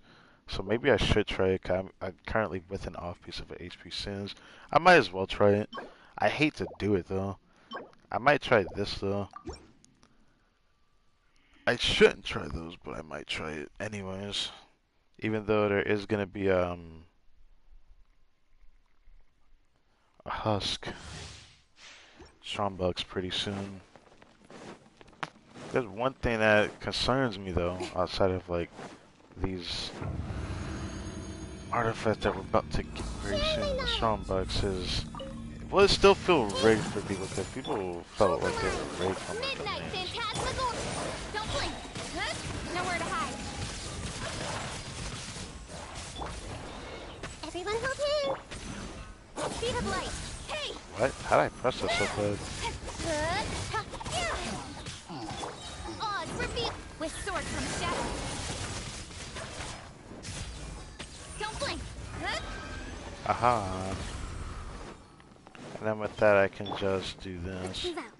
So maybe I should try it. 'Cause I'm currently with an off piece of a HP Sins. I might as well try it. I hate to do it though. I might try this though. I shouldn't try those, but I might try it anyways. Even though there is gonna be a husk Strombucks pretty soon. There's one thing that concerns me though, outside of like these artifacts that we're about to get very soon, the Strombucks is, will it still feel rigged for people? Because people felt like they were rigged from their Midnight domains. Phantasmagoria! Don't blink! Huh? Nowhere to hide. Everyone hold hands! Speed of light! Hey! What? How did I press this so fast? Odds reveal! With sword from shadow. Don't blink! Huh? Aha. And then with that I can just do this. Move out.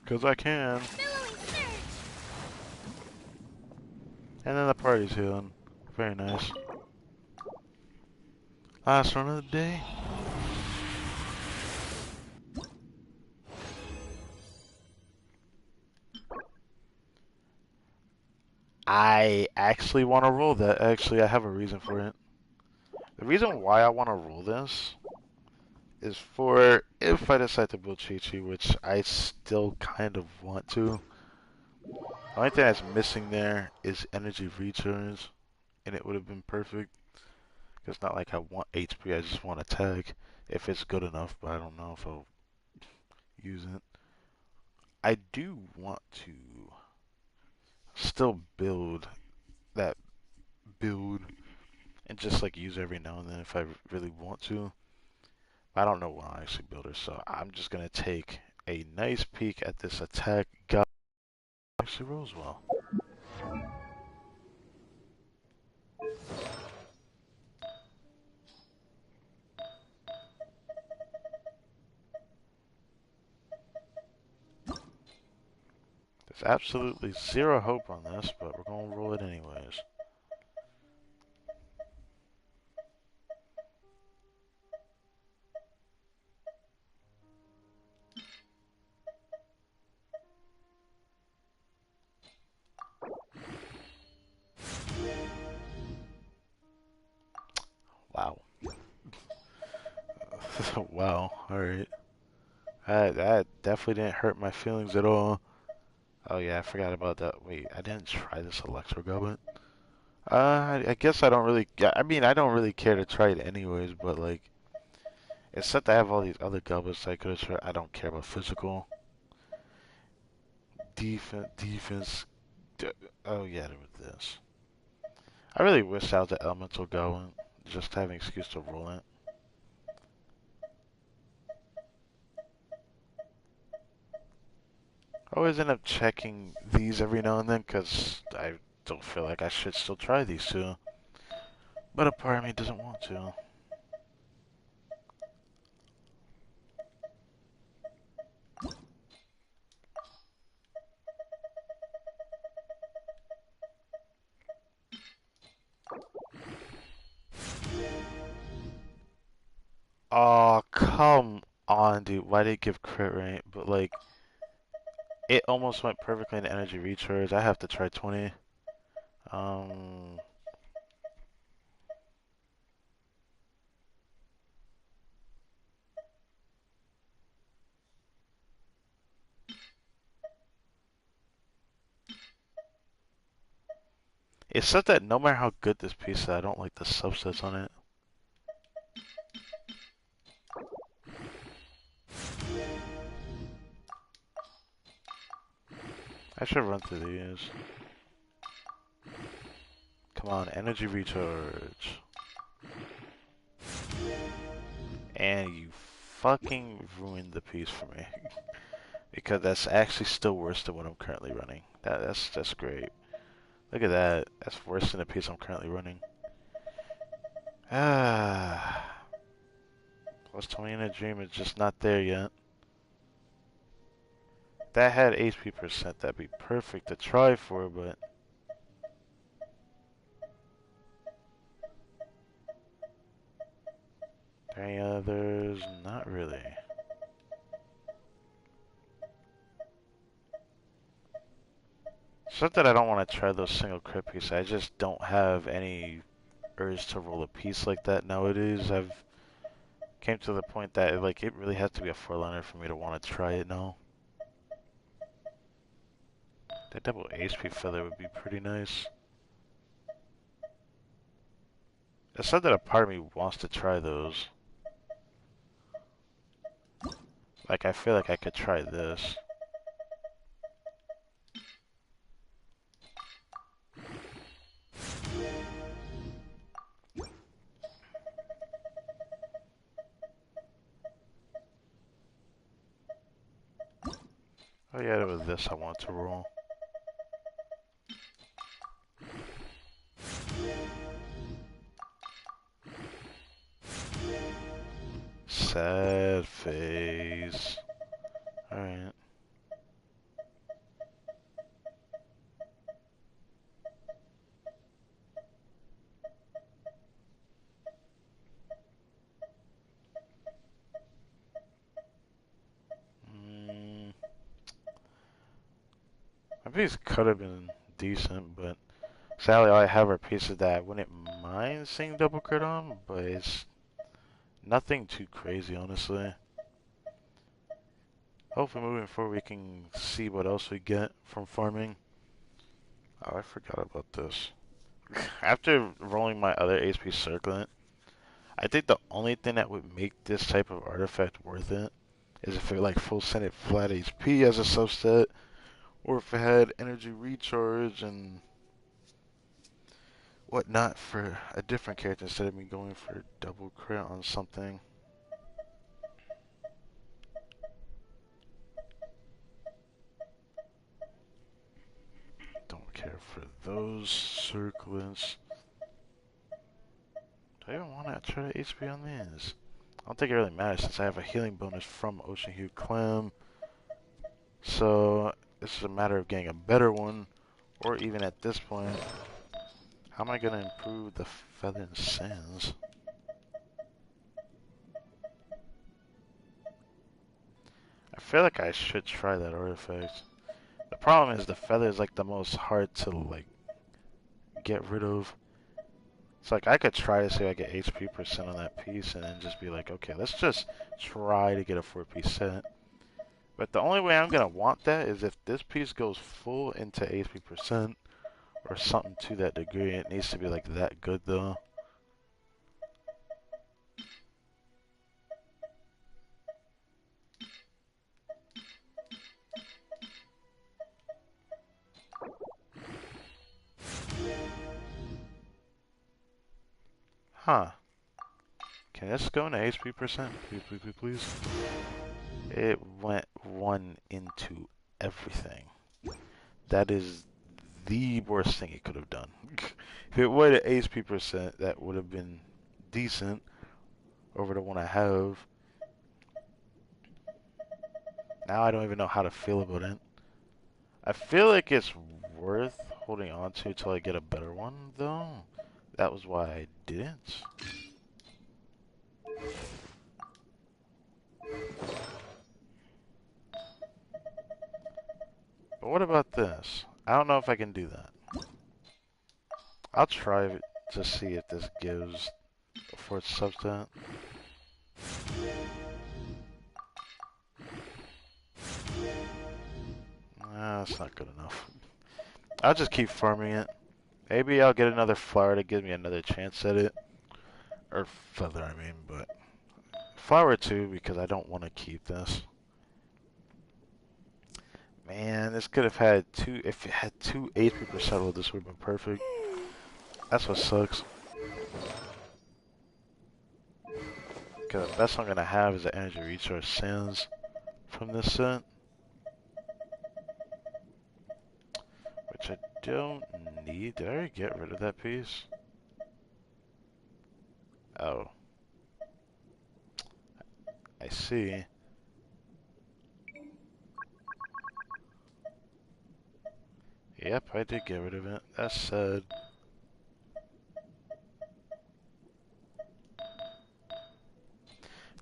Because I can. Billowing surge! And then the party's healing. Very nice. Last run of the day. I actually want to roll that. Actually, I have a reason for it. The reason why I want to roll this is for if I decide to build Chi-Chi, which I still kind of want to. The only thing that's missing there is energy recharge, and it would have been perfect. It's not like I want HP, I just want attack if it's good enough, but I don't know if I'll use it. I do want to still build that build and just like use every now and then if I really want to. I don't know when I'll actually build her, so I'm just gonna take a nice peek at this attack. God, actually rolls well. There's absolutely zero hope on this, but we're gonna roll it anyways. Wow. Wow. Alright. That definitely didn't hurt my feelings at all. Oh yeah, I forgot about that. Wait, I didn't try this Electro Goblet. I guess I don't really. I mean, I don't really care to try it anyways. But like, except I have all these other goblets I could have tried. I don't care about physical, defense. Oh yeah, there was this. I really wish I was the elemental goblin, just to have an excuse to roll it. I always end up checking these every now and then because I don't feel like I should still try these two. But a part of me doesn't want to. Oh, come on, dude. Why did it give crit rate? But like, it almost went perfectly in energy recharge. I have to try 20. Um, it's such that no matter how good this piece is, I don't like the subsets on it. I should run through these. Come on, energy recharge. And you fucking ruined the piece for me. Because that's actually still worse than what I'm currently running. That's great. Look at that. That's worse than the piece I'm currently running. Ah. Plus 20 in a dream is just not there yet. that had HP percent, that'd be perfect to try for, but any others? Not really. It's not that I don't want to try those single crit pieces, I just don't have any urge to roll a piece like that nowadays. I've came to the point that like it really has to be a 4-liner for me to want to try it now. That double HP feather would be pretty nice. It's not that a part of me wants to try those. Like, I feel like I could try this. Oh yeah, it was this I want to roll. Sad face. Alright. My piece could have been decent, but sadly all I have are pieces that I wouldn't mind seeing double crit on, but it's nothing too crazy, honestly. Hopefully moving forward we can see what else we get from farming. Oh, I forgot about this. After rolling my other HP circlet, I think the only thing that would make this type of artifact worth it is if it like full sent flat HP as a subset, or if it had energy recharge and whatnot for a different character instead of me going for double crit on something. Don't care for those circlets. Do I even want to try to HP on these? I don't think it really matters since I have a healing bonus from Ocean Hue Clam. So it's a matter of getting a better one, or even at this point, how am I going to improve the Feather and Sands? I feel like I should try that artifact. The problem is the feather is like the most hard to like get rid of. It's like I could try to see if I get HP percent on that piece and then just be like, okay, let's just try to get a 4-piece set. But the only way I'm gonna want that is if this piece goes full into HP percent or something to that degree. It needs to be like that good though. Huh. Can this go into HP percent? Please, please, please, please. It went one into everything. That is the worst thing it could have done. If it were at HP percent, that would have been decent over the one I have. Now I don't even know how to feel about it. I feel like it's worth holding on to until I get a better one, though. That was why I didn't. But what about this? I don't know if I can do that. I'll try it to see if this gives a fourth substat. Nah, that's not good enough. I'll just keep farming it. Maybe I'll get another flower to give me another chance at it. Or feather, I mean, but flower too, because I don't want to keep this. Man, this could have had two, if it had 2 HP percent, well, this would have been perfect. That's what sucks. Because the best I'm going to have is the energy resource sands from this set. Which I don't need. Did I already get rid of that piece? Oh. I see. Yep, I did get rid of it. That's sad.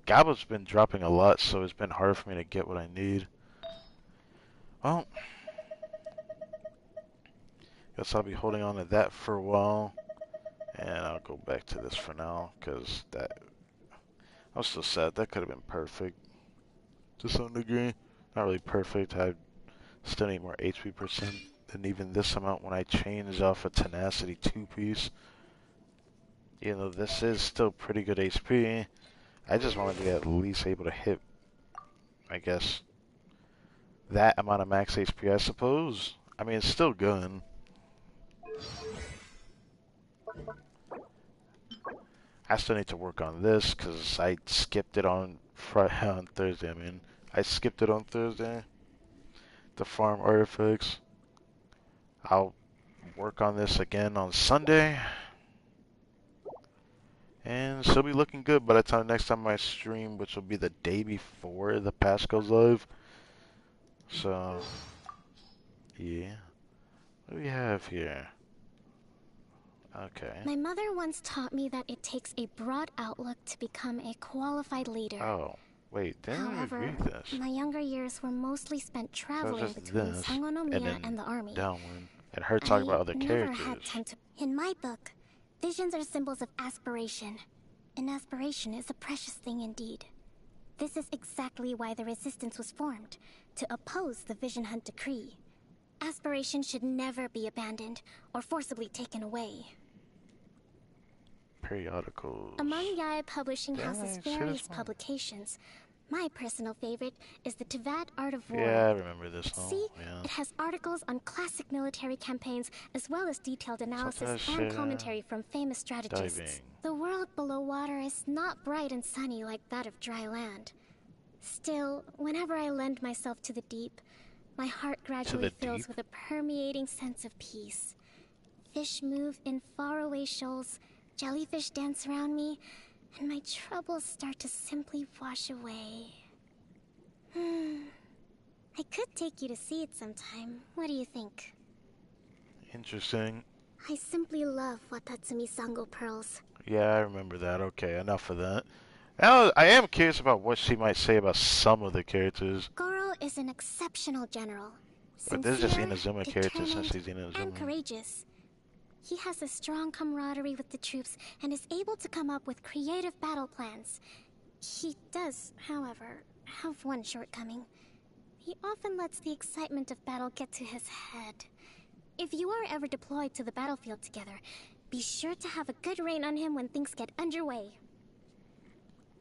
Goblet's been dropping a lot, so it's been hard for me to get what I need. Well, guess I'll be holding on to that for a while. And I'll go back to this for now, because that... I was so sad. That could have been perfect. To some degree. Not really perfect. I still need more HP percent than even this amount when I change off a tenacity 2-piece. You know, this is still pretty good HP. I just want to be at least able to hit, I guess, that amount of max HP, I suppose. I mean, it's still good. I still need to work on this because I skipped it on Friday, on Thursday. I mean, I skipped it on Thursday. The farm artifacts. I'll work on this again on Sunday. And she'll be looking good by the time next time I stream, which will be the day before the pass goes live. So, yeah. What do we have here? Okay. My mother once taught me that it takes a broad outlook to become a qualified leader. Oh, wait, didn't I However, read this? my younger years were mostly spent So traveling it's just between this, Sangonomiya and and the army. downward, and her talking about other never characters. had time to... In my book, visions are symbols of aspiration. And aspiration is a precious thing indeed. This is exactly why the resistance was formed, to oppose the Vision Hunt decree. Aspiration should never be abandoned or forcibly taken away. Periodicals. Among Yae Publishing Didn't House's I say this various one? publications, my personal favorite is the Tavad Art of War. Yeah, I remember this one. See, Yeah. it has articles on classic military campaigns as well as detailed analysis Something and to commentary from famous strategists. diving. The world below water is not bright and sunny like that of dry land. Still, whenever I lend myself to the deep, my heart gradually fills deep? with a permeating sense of peace. Fish move in faraway shoals, jellyfish dance around me, and my troubles start to simply wash away. I could take you to see it sometime. What do you think? Interesting. I simply love Watatsumi Sango pearls. Yeah, I remember that. Okay, enough of that. Now, I am curious about what she might say about some of the characters. Goro is an exceptional general. But this is just Sincere, Inazuma character since determined, he's and Inazuma. courageous. He has a strong camaraderie with the troops and is able to come up with creative battle plans. He does, however, have one shortcoming. He often lets the excitement of battle get to his head. If you are ever deployed to the battlefield together, be sure to have a good rein on him when things get underway.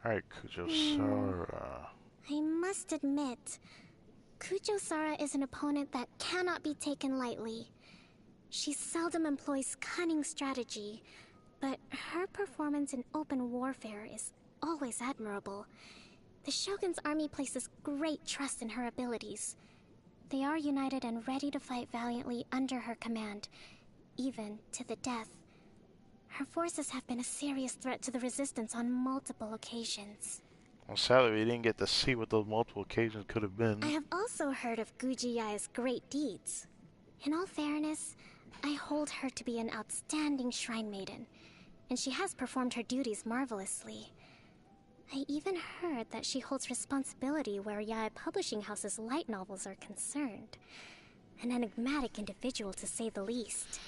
Alright, Kujo-Sara. I must admit, Kujo-Sara is an opponent that cannot be taken lightly. She seldom employs cunning strategy, but her performance in open warfare is always admirable. The Shogun's army places great trust in her abilities. They are united and ready to fight valiantly under her command, even to the death. Her forces have been a serious threat to the resistance on multiple occasions. Well, sadly, we didn't get to see what those multiple occasions could have been. I have also heard of Gujiya's great deeds. In all fairness, I hold her to be an outstanding shrine maiden, and she has performed her duties marvelously. I even heard that she holds responsibility where Yae Publishing House's light novels are concerned. An enigmatic individual, to say the least.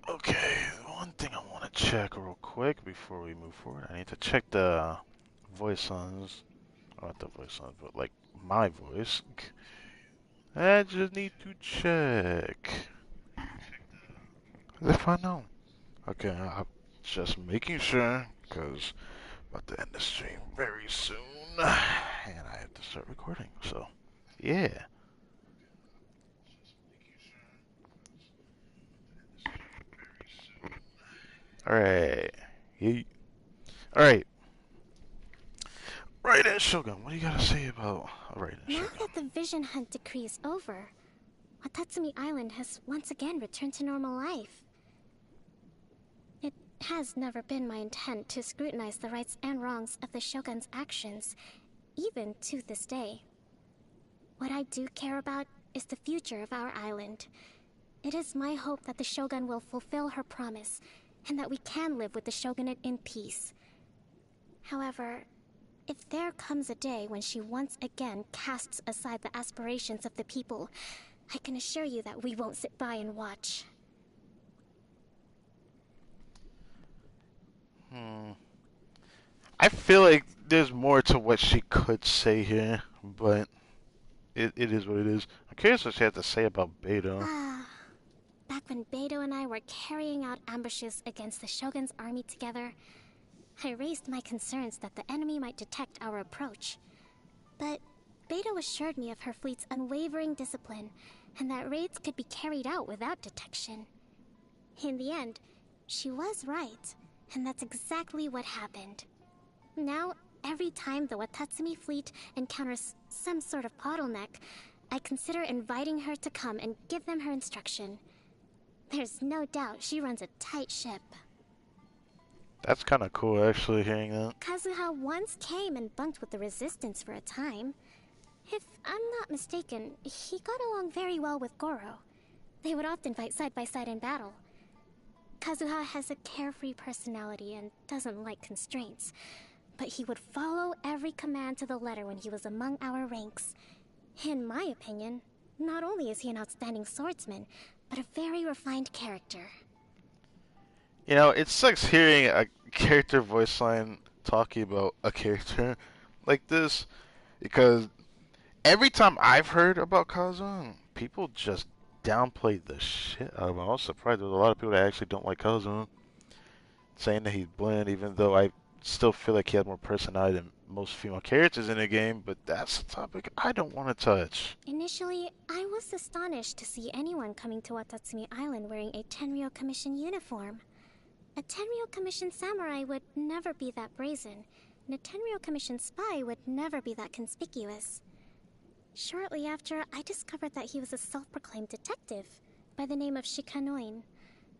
Okay, one thing I want to check real quick before we move forward. I need to check the voice songs. Not the voice songs, but like my voice. I just need to check. If I know. Okay, I'm just making sure, because I'm about to end the stream very soon. And I have to start recording, so yeah. Alright. Alright. Raiden Shogun, what do you gotta say about Raiden Now Shogun? that the Vision Hunt decree is over, Watatsumi Island has once again returned to normal life. It has never been my intent to scrutinize the rights and wrongs of the Shogun's actions, even to this day. What I do care about is the future of our island. It is my hope that the Shogun will fulfill her promise, and that we can live with the Shogunate in peace. However, if there comes a day when she once again casts aside the aspirations of the people, I can assure you that we won't sit by and watch. I feel like there's more to what she could say here, but it is what it is. I'm curious what she had to say about Beto. Back when Beto and I were carrying out ambushes against the Shogun's army together, I raised my concerns that the enemy might detect our approach. But Beto assured me of her fleet's unwavering discipline, and that raids could be carried out without detection. In the end, she was right, and that's exactly what happened. Now, every time the Watatsumi fleet encounters some sort of bottleneck, I consider inviting her to come and give them her instruction. There's no doubt she runs a tight ship. That's kind of cool, actually, hearing that. Kazuha once came and bunked with the Resistance for a time. If I'm not mistaken, he got along very well with Goro. They would often fight side by side in battle. Kazuha has a carefree personality and doesn't like constraints, but he would follow every command to the letter when he was among our ranks. In my opinion, not only is he an outstanding swordsman, but a very refined character. You know, it sucks hearing a character voice line talking about a character like this, because every time I've heard about Kazuha, people just downplay the shit out of him. I was surprised there's a lot of people that actually don't like Kazuha, saying that he's bland, even though I still feel like he has more personality than most female characters in the game, but that's a topic I don't want to touch. Initially, I was astonished to see anyone coming to Watatsumi Island wearing a Tenryou Commission uniform. A Tenryou Commission samurai would never be that brazen, and a Tenryou Commission spy would never be that conspicuous. Shortly after, I discovered that he was a self-proclaimed detective by the name of Shikanoin,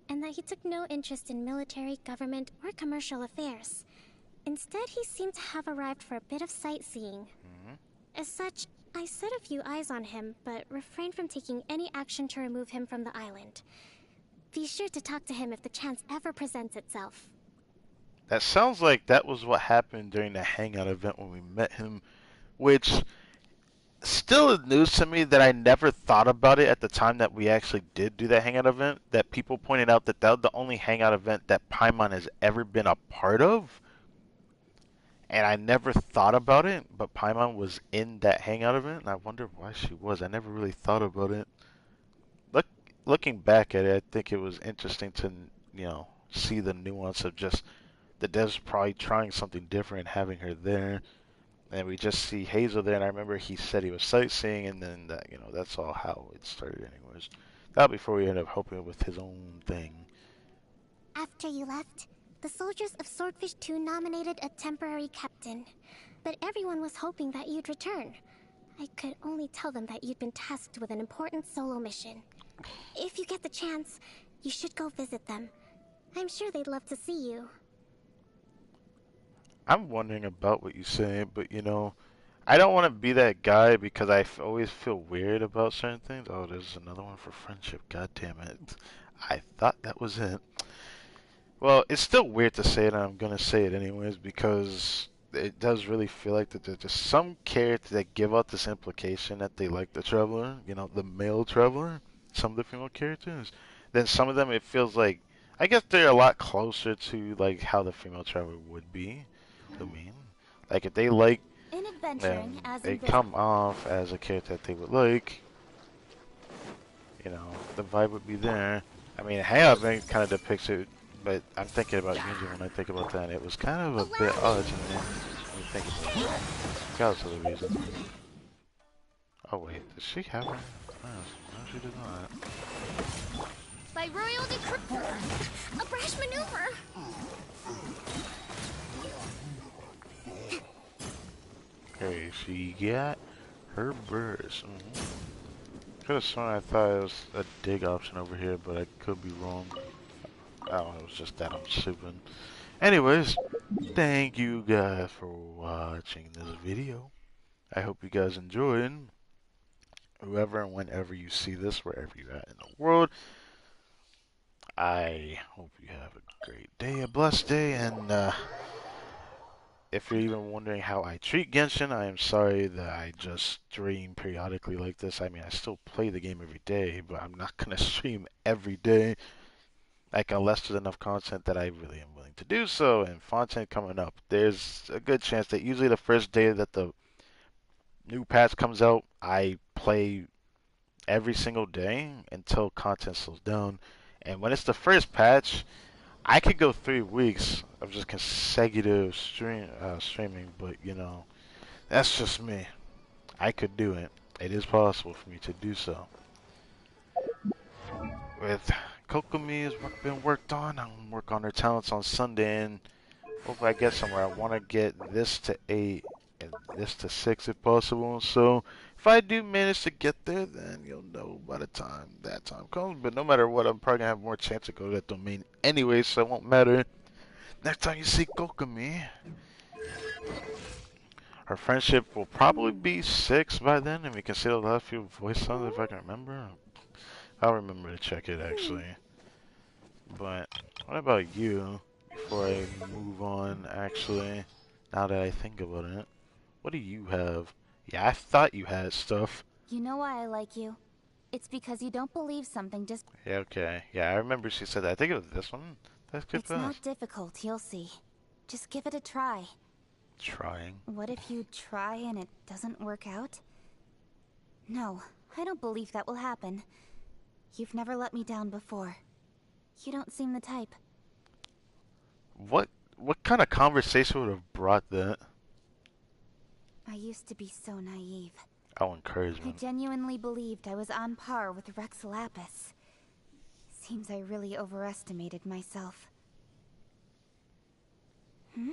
and that he took no interest in military, government, or commercial affairs. Instead, he seemed to have arrived for a bit of sightseeing. As such, I set a few eyes on him, but refrained from taking any action to remove him from the island. Be sure to talk to him if the chance ever presents itself. That sounds like that was what happened during the hangout event when we met him, which still is news to me that I never thought about it at the time that we actually did do that hangout event, that people pointed out that that was the only hangout event that Paimon has ever been a part of. And I never thought about it, but Paimon was in that hangout event, and I wonder why she was. I never really thought about it. Looking back at it, I think it was interesting to, see the nuance of just the devs probably trying something different and having her there. And we just see Hazel there, and I remember he said he was sightseeing, and then that, that's all how it started anyways. That before we ended up helping with his own thing. After you left, the soldiers of Swordfish 2 nominated a temporary captain, but everyone was hoping that you'd return. I could only tell them that you'd been tasked with an important solo mission. If you get the chance, you should go visit them. I'm sure they'd love to see you. I'm wondering about what you say, but I don't want to be that guy because I always feel weird about certain things. Oh, there's another one for friendship. God damn it. I thought that was it. Well, it's still weird to say it, and I'm going to say it anyways because it does really feel like that there's just some characters that give out this implication that they like the Traveler, the male Traveler, some of the female characters. Then some of them, it feels like, I guess they're a lot closer to like how the female Traveler would be. I mean, like if they like they come off as a character that they would like, the vibe would be there. I mean, Hangout Event kind of depicts it, but I'm thinking about Yunji when I think about that. It was kind of a bit odd to me when you think about it. Regardless of the reason. Oh wait, does she have one? No, she does not. By royal decree, a brash maneuver. Okay, she got her burst. Could have sworn I thought it was a dig option over here, but I could be wrong. Oh, it was just that I'm stupid. Anyways, thank you guys for watching this video. I hope you guys enjoyed. whoever and whenever you see this, wherever you're at in the world, I hope you have a great day, a blessed day, and if you're even wondering how I treat Genshin, I am sorry that I just stream periodically like this. I mean, I still play the game every day, but I'm not gonna stream every day. Like, unless there's enough content that I really am willing to do so, and Fontaine coming up, there's a good chance that usually the first day that the new patch comes out, I play every single day until content slows down. And when it's the first patch, I could go 3 weeks of just consecutive streaming, but that's just me. I could do it. It is possible for me to do so. With Kokomi's been worked on, I'm work on their talents on Sunday, and hopefully I get somewhere. I want to get this to 8 and this to 6 if possible. So if I do manage to get there, then you'll know by the time that time comes. But no matter what, I'm probably gonna have more chance to go to that domain anyway, so it won't matter. Next time you see Kokomi, our friendship will probably be 6 by then, and we can see the last few voice songs if I can remember. I'll remember to check it actually. But what about you? Before I move on, actually, now that I think about it, what do you have? Yeah, I thought you had stuff. You know why I like you? It's because you don't believe something just... Yeah, okay. Yeah, I remember she said that. I think it was this one. That's good It's for us. not difficult, you'll see. Just give it a try. Trying. What if you try and it doesn't work out? No, I don't believe that will happen. You've never let me down before. You don't seem the type. What kind of conversation would have brought that? I used to be so naive. Oh, I encouragement. genuinely believed I was on par with Rex Lapis. Seems I really overestimated myself. Hmm?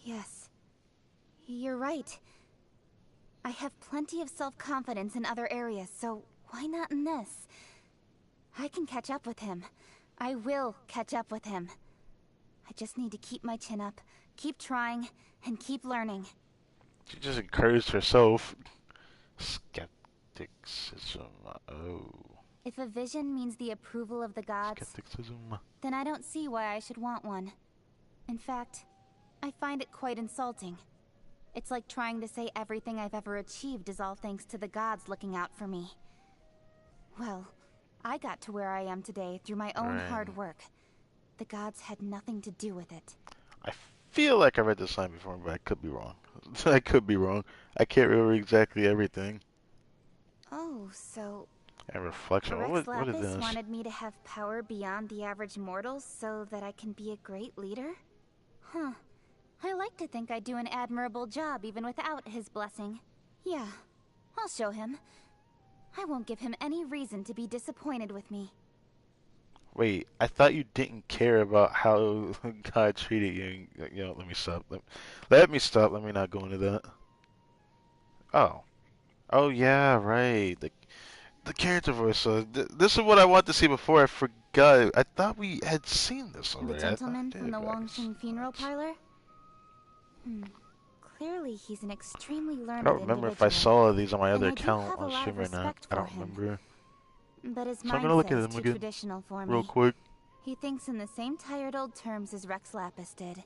Yes. You're right. I have plenty of self-confidence in other areas, so why not in this? I can catch up with him. I will catch up with him. I just need to keep my chin up, keep trying, and keep learning. She just encouraged herself. Skepticism. Oh. If a vision means the approval of the gods, Skepticism. then I don't see why I should want one. In fact, I find it quite insulting. It's like trying to say everything I've ever achieved is all thanks to the gods looking out for me. Well, I got to where I am today through my own hard work. The gods had nothing to do with it. I feel like I read this line before, but I could be wrong. I could be wrong. I can't remember exactly everything. Oh, so... And reflection. Rex What is Lapis this? wanted me to have power beyond the average mortal so that I can be a great leader? Huh. I like to think I do an admirable job even without his blessing. Yeah, I'll show him. I won't give him any reason to be disappointed with me. Wait, I thought you didn't care about how God treated you. Let me stop. Let me stop. Let me not go into that. Oh. Oh yeah, right. The character voice. So this is what I wanted to see before. I forgot. I thought we had seen this The already. gentleman I from the did, but I Wangxing funeral parlor? Clearly he's an extremely I learned don't remember if I individual. saw these on my other And I do account have a on lot of stream or not. respect I for don't him. remember. But his So I'm gonna look at mindset's him too again traditional for real me. quick. He thinks in the same tired old terms as Rex Lapis did.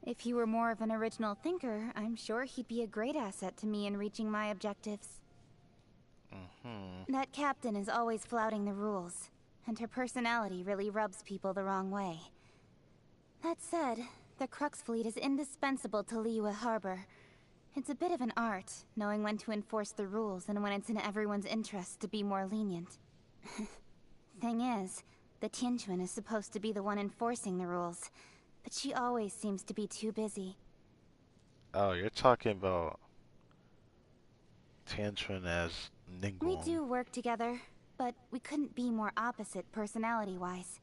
If he were more of an original thinker, I'm sure he'd be a great asset to me in reaching my objectives. That captain is always flouting the rules, and her personality really rubs people the wrong way. That said, the Crux fleet is indispensable to Liyue Harbor. It's a bit of an art, knowing when to enforce the rules and when it's in everyone's interest to be more lenient. Thing is, the Tianquan is supposed to be the one enforcing the rules, but she always seems to be too busy. Oh, you're talking about Tantrum as We Ningguang. do work together, but we couldn't be more opposite personality-wise.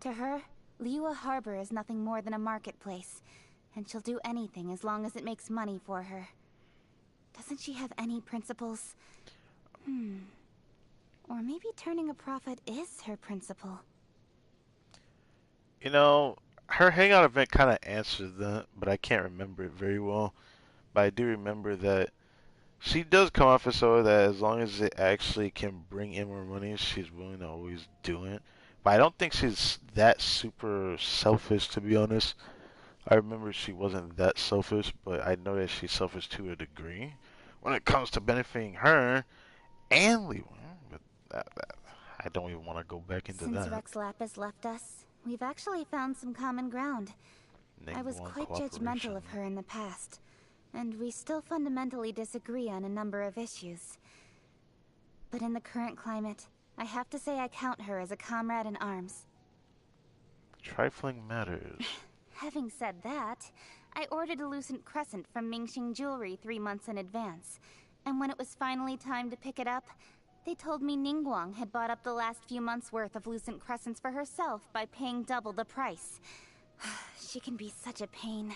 To her, Liyue Harbor is nothing more than a marketplace, and she'll do anything as long as it makes money for her. Doesn't she have any principles? Or maybe turning a profit is her principle. Her hangout event kind of answered that, but I can't remember it very well. But I do remember that She does come off as so that as long as it actually can bring in more money, she's willing to always do it. But I don't think she's that super selfish, to be honest. I remember she wasn't that selfish, but I know that she's selfish to a degree when it comes to benefiting her and Leeway. But I don't even want to go back into Since that. Rex Lapis left us, we've actually found some common ground. I Name was one quite judgmental cooperation. of her in the past, and we still fundamentally disagree on a number of issues. But in the current climate, I have to say I count her as a comrade in arms. Trifling matters. Having said that, I ordered a Lucent Crescent from Mingxing Jewelry 3 months in advance, and when it was finally time to pick it up, they told me Ningguang had bought up the last few months' worth of Lucent Crescents for herself by paying double the price. She can be such a pain.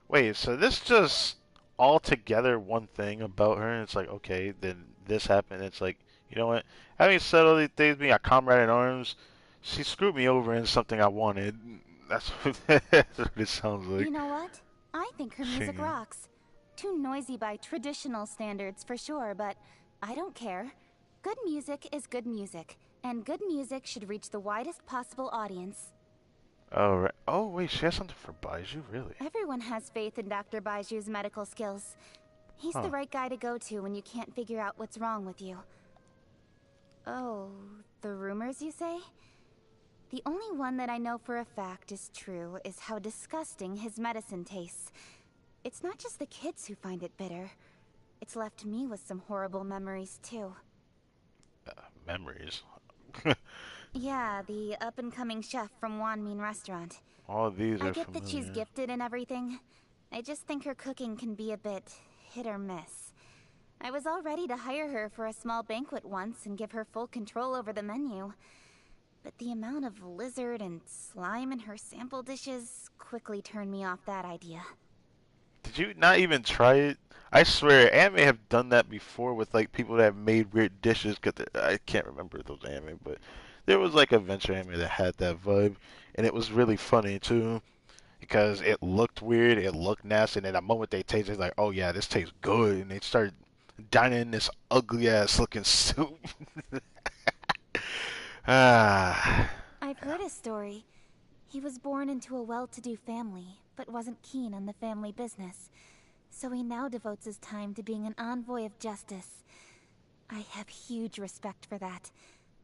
Wait, so this just altogether one thing about her, and it's like, okay, then this happened. It's like, you know what? Having said all these things, being a comrade in arms, she screwed me over in something I wanted. That's that's what it sounds like. You know what? I think her music Singing. rocks. Too noisy by traditional standards for sure, but I don't care. Good music is good music, and good music should reach the widest possible audience. Oh, right. Oh, wait, she has something for Baiju? Really? Everyone has faith in Dr. Baiju's medical skills. He's the Huh. right guy to go to when you can't figure out what's wrong with you. Oh, the rumors you say? The only one that I know for a fact is true is how disgusting his medicine tastes. It's not just the kids who find it bitter. It's left me with some horrible memories too. Memories. Yeah, the up-and-coming chef from Wanmin restaurant. All of these I are get that she's familiar. gifted and everything. I just think her cooking can be a bit hit or miss. I was all ready to hire her for a small banquet once and give her full control over the menu. But the amount of lizard and slime in her sample dishes quickly turned me off that idea. Did you not even try it? I swear, anime have done that before with like people that have made weird dishes. Cause I can't remember those anime, but there was like a adventure anime that had that vibe, and it was really funny too because it looked weird, it looked nasty, and then the moment they tasted, it, like, oh yeah, this tastes good, and they started dining in this ugly ass looking soup. ah, I've heard his story. He was born into a well-to-do family, but wasn't keen on the family business. So he now devotes his time to being an envoy of justice. I have huge respect for that.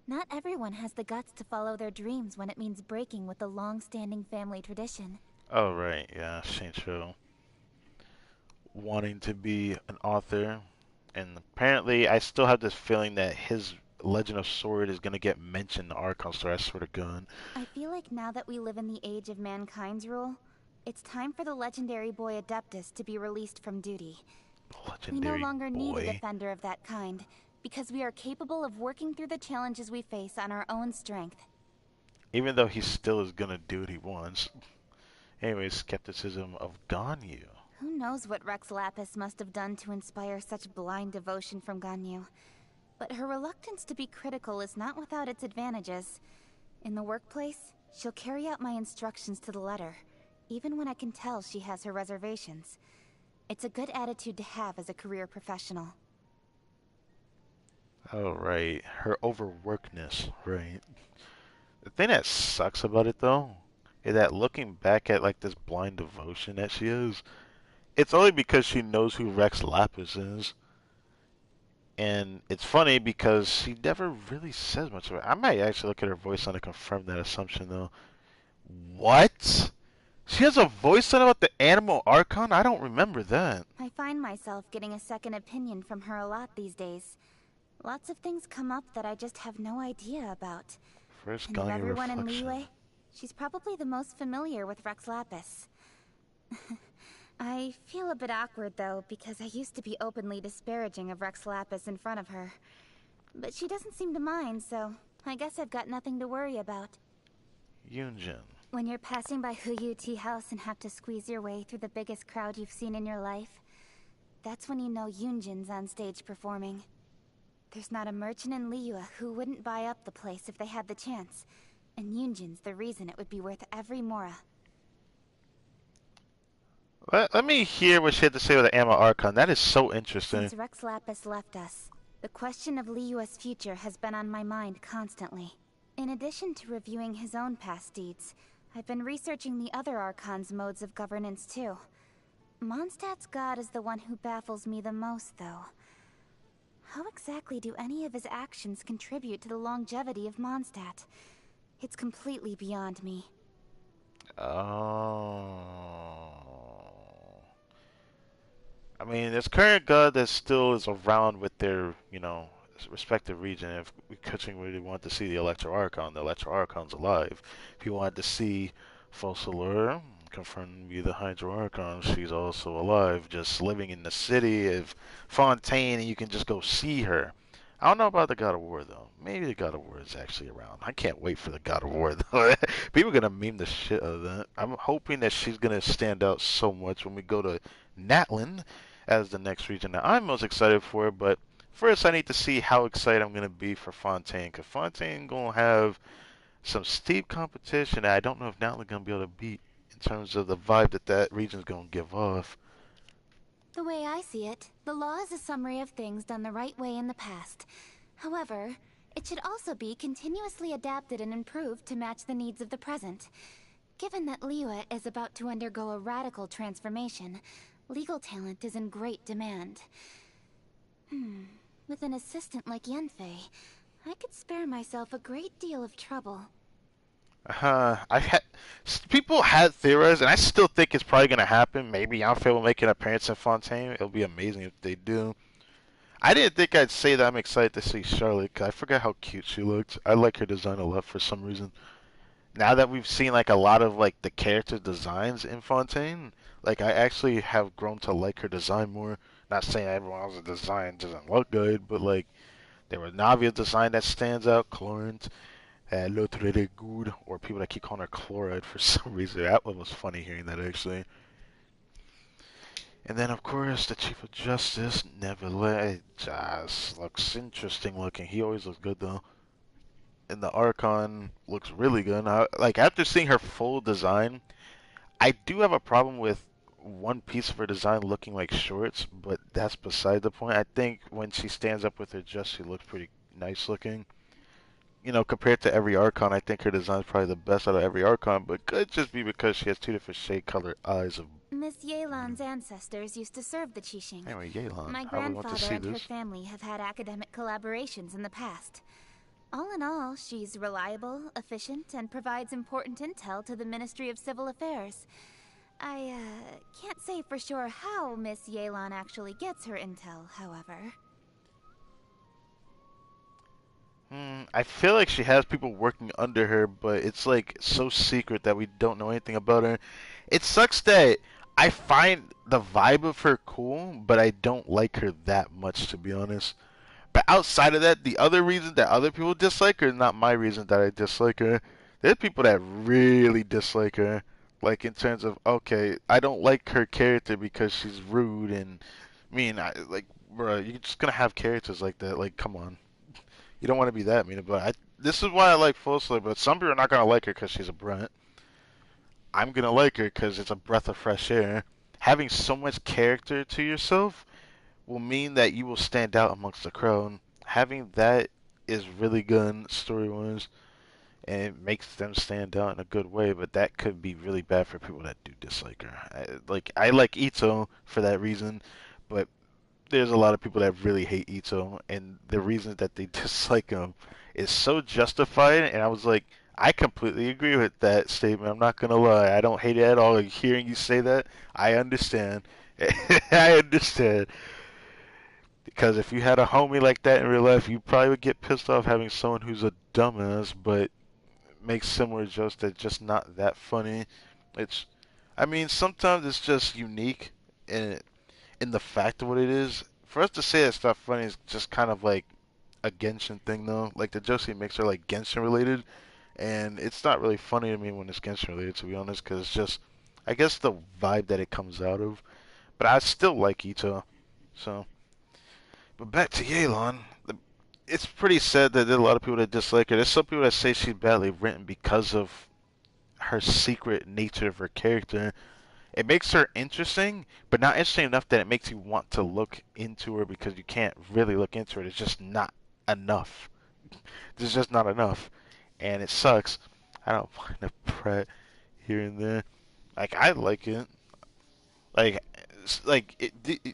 Not everyone has the guts to follow their dreams when it means breaking with the long-standing family tradition. oh right, yeah, Shincho wanting to be an author, and apparently I still have this feeling that his Legend of Sword is gonna get mentioned in the Archon story. I swear to God. I feel like now that we live in the age of mankind's rule, it's time for the legendary boy Adeptus to be released from duty. We no Legendary longer need a boy. defender of that kind, because we are capable of working through the challenges we face on our own strength. Even though he still is gonna do what he wants. Anyways, skepticism of Ganyu. Who knows what Rex Lapis must have done to inspire such blind devotion from Ganyu. But her reluctance to be critical is not without its advantages. In the workplace, she'll carry out my instructions to the letter, even when I can tell she has her reservations. It's a good attitude to have as a career professional. Oh right, her overworkedness, right. The thing that sucks about it though, is that looking back at like this blind devotion that she is, it's only because she knows who Rex Lapis is. And it's funny because she never really says much of it. I might actually look at her voice on to confirm that assumption though. What? She has a voice on about the Animal Archon? I don't remember that. I find myself getting a second opinion from her a lot these days. Lots of things come up that I just have no idea about. First And of Ganyu everyone in reflection. Liyue, she's probably the most familiar with Rex Lapis. I feel a bit awkward though, because I used to be openly disparaging of Rex Lapis in front of her. But she doesn't seem to mind, so I guess I've got nothing to worry about. Yunjin. When you're passing by Huyu Tea House and have to squeeze your way through the biggest crowd you've seen in your life, that's when you know Yunjin's on stage performing. There's not a merchant in Liyue who wouldn't buy up the place if they had the chance, and Yunjin's the reason it would be worth every mora. Let me hear what she had to say with the Amma Archon. That is so interesting. Since Rex Lapis left us, the question of Liyue's future has been on my mind constantly. In addition to reviewing his own past deeds, I've been researching the other Archon's modes of governance too. Mondstadt's god is the one who baffles me the most, though. How exactly do any of his actions contribute to the longevity of Mondstadt? It's completely beyond me. Oh. I mean, there's current god that still is around with their, respective region. If we coaching really want to see the Electro Archon's alive. If you want to see Fossilor, confirmed via the Hydro Archon, she's also alive, just living in the city of Fontaine, and you can just go see her. I don't know about the God of War though. Maybe the God of War is actually around. I can't wait for the God of War though. People are gonna meme the shit out of that. I'm hoping that she's gonna stand out so much when we go to Natlan as the next region that I'm most excited for. But first, I need to see how excited I'm gonna be for Fontaine, cause Fontaine gonna have some steep competition that I don't know if Natlan gonna be able to beat in terms of the vibe that that region's gonna give off. The way I see it, the law is a summary of things done the right way in the past. However, it should also be continuously adapted and improved to match the needs of the present. Given that Liyue is about to undergo a radical transformation, legal talent is in great demand. With an assistant like Yanfei, I could spare myself a great deal of trouble. I've had people had theorized, and I still think it's probably gonna happen. Maybe Yanfei will make an appearance in Fontaine. It'll be amazing if they do. I didn't think I'd say that I'm excited to see Charlotte, 'cause I forgot how cute she looked. I like her design a lot for some reason. Now that we've seen like a lot of like the character designs in Fontaine, like I actually have grown to like her design more. Not saying everyone else's design doesn't look good, but like there was Navia's design that stands out, Chlorant, L'autre de good, or people that keep calling her Chloride for some reason. That one was funny hearing that actually. And then of course the Chief of Justice, Neverlet, just looks interesting looking. He always looks good though. And the Archon looks really good. Like after seeing her full design, I do have a problem with one piece of her design looking like shorts, but that's beside the point. I think when she stands up with her dress, she looks pretty nice looking. Compared to every Archon, I think her design is probably the best out of every Archon, but could just be because she has two different shade color eyes of. Miss Yelan's ancestors used to serve the Qixing. Anyway, Yelan, My I would want to grandfather see and her this. family have had academic collaborations in the past. All in all, she's reliable, efficient, and provides important intel to the Ministry of Civil Affairs. I, can't say for sure how Miss Yelan actually gets her intel, however. I feel like she has people working under her, but it's like so secret that we don't know anything about her. It sucks that I find the vibe of her cool, but I don't like her that much, to be honest. But outside of that, the other reason that other people dislike her is not my reason that I dislike her. There's people that really dislike her. Like in terms of, okay, I don't like her character because she's rude and mean. Bro, you're just gonna have characters like that. Like, come on. You don't want to be that mean, but this is why I like Full Sail, but some people are not gonna like her because she's a brunt. I'm gonna like her because it's a breath of fresh air. Having so much character to yourself will mean that you will stand out amongst the crowd. Having that is really good story-wise, and it makes them stand out in a good way. But that could be really bad for people that do dislike her. I like Ito for that reason, but there's a lot of people that really hate Ito, and the reason that they dislike him is so justified. And I was like, I completely agree with that statement. I'm not gonna lie, I don't hate it at all. Like, hearing you say that, I understand. I understand. Because if you had a homie like that in real life, you probably would get pissed off having someone who's a dumbass, but makes similar jokes that just not that funny. It's, I mean, sometimes it's just unique in the fact of what it is. For us to say that stuff funny is just kind of like a Genshin thing, though. Like the jokes he makes are like Genshin related, and it's not really funny to me when it's Genshin related, to be honest, because it's just, I guess, the vibe that it comes out of. But I still like Ito, so. But back to Yelan, it's pretty sad that there are a lot of people that dislike her. There's some people that say she's badly written because of her secret nature of her character. It makes her interesting, but not interesting enough that it makes you want to look into her because you can't really look into her. It's just not enough. There's just not enough, and it sucks. I don't mind a pret here and there. Like I like it. Like,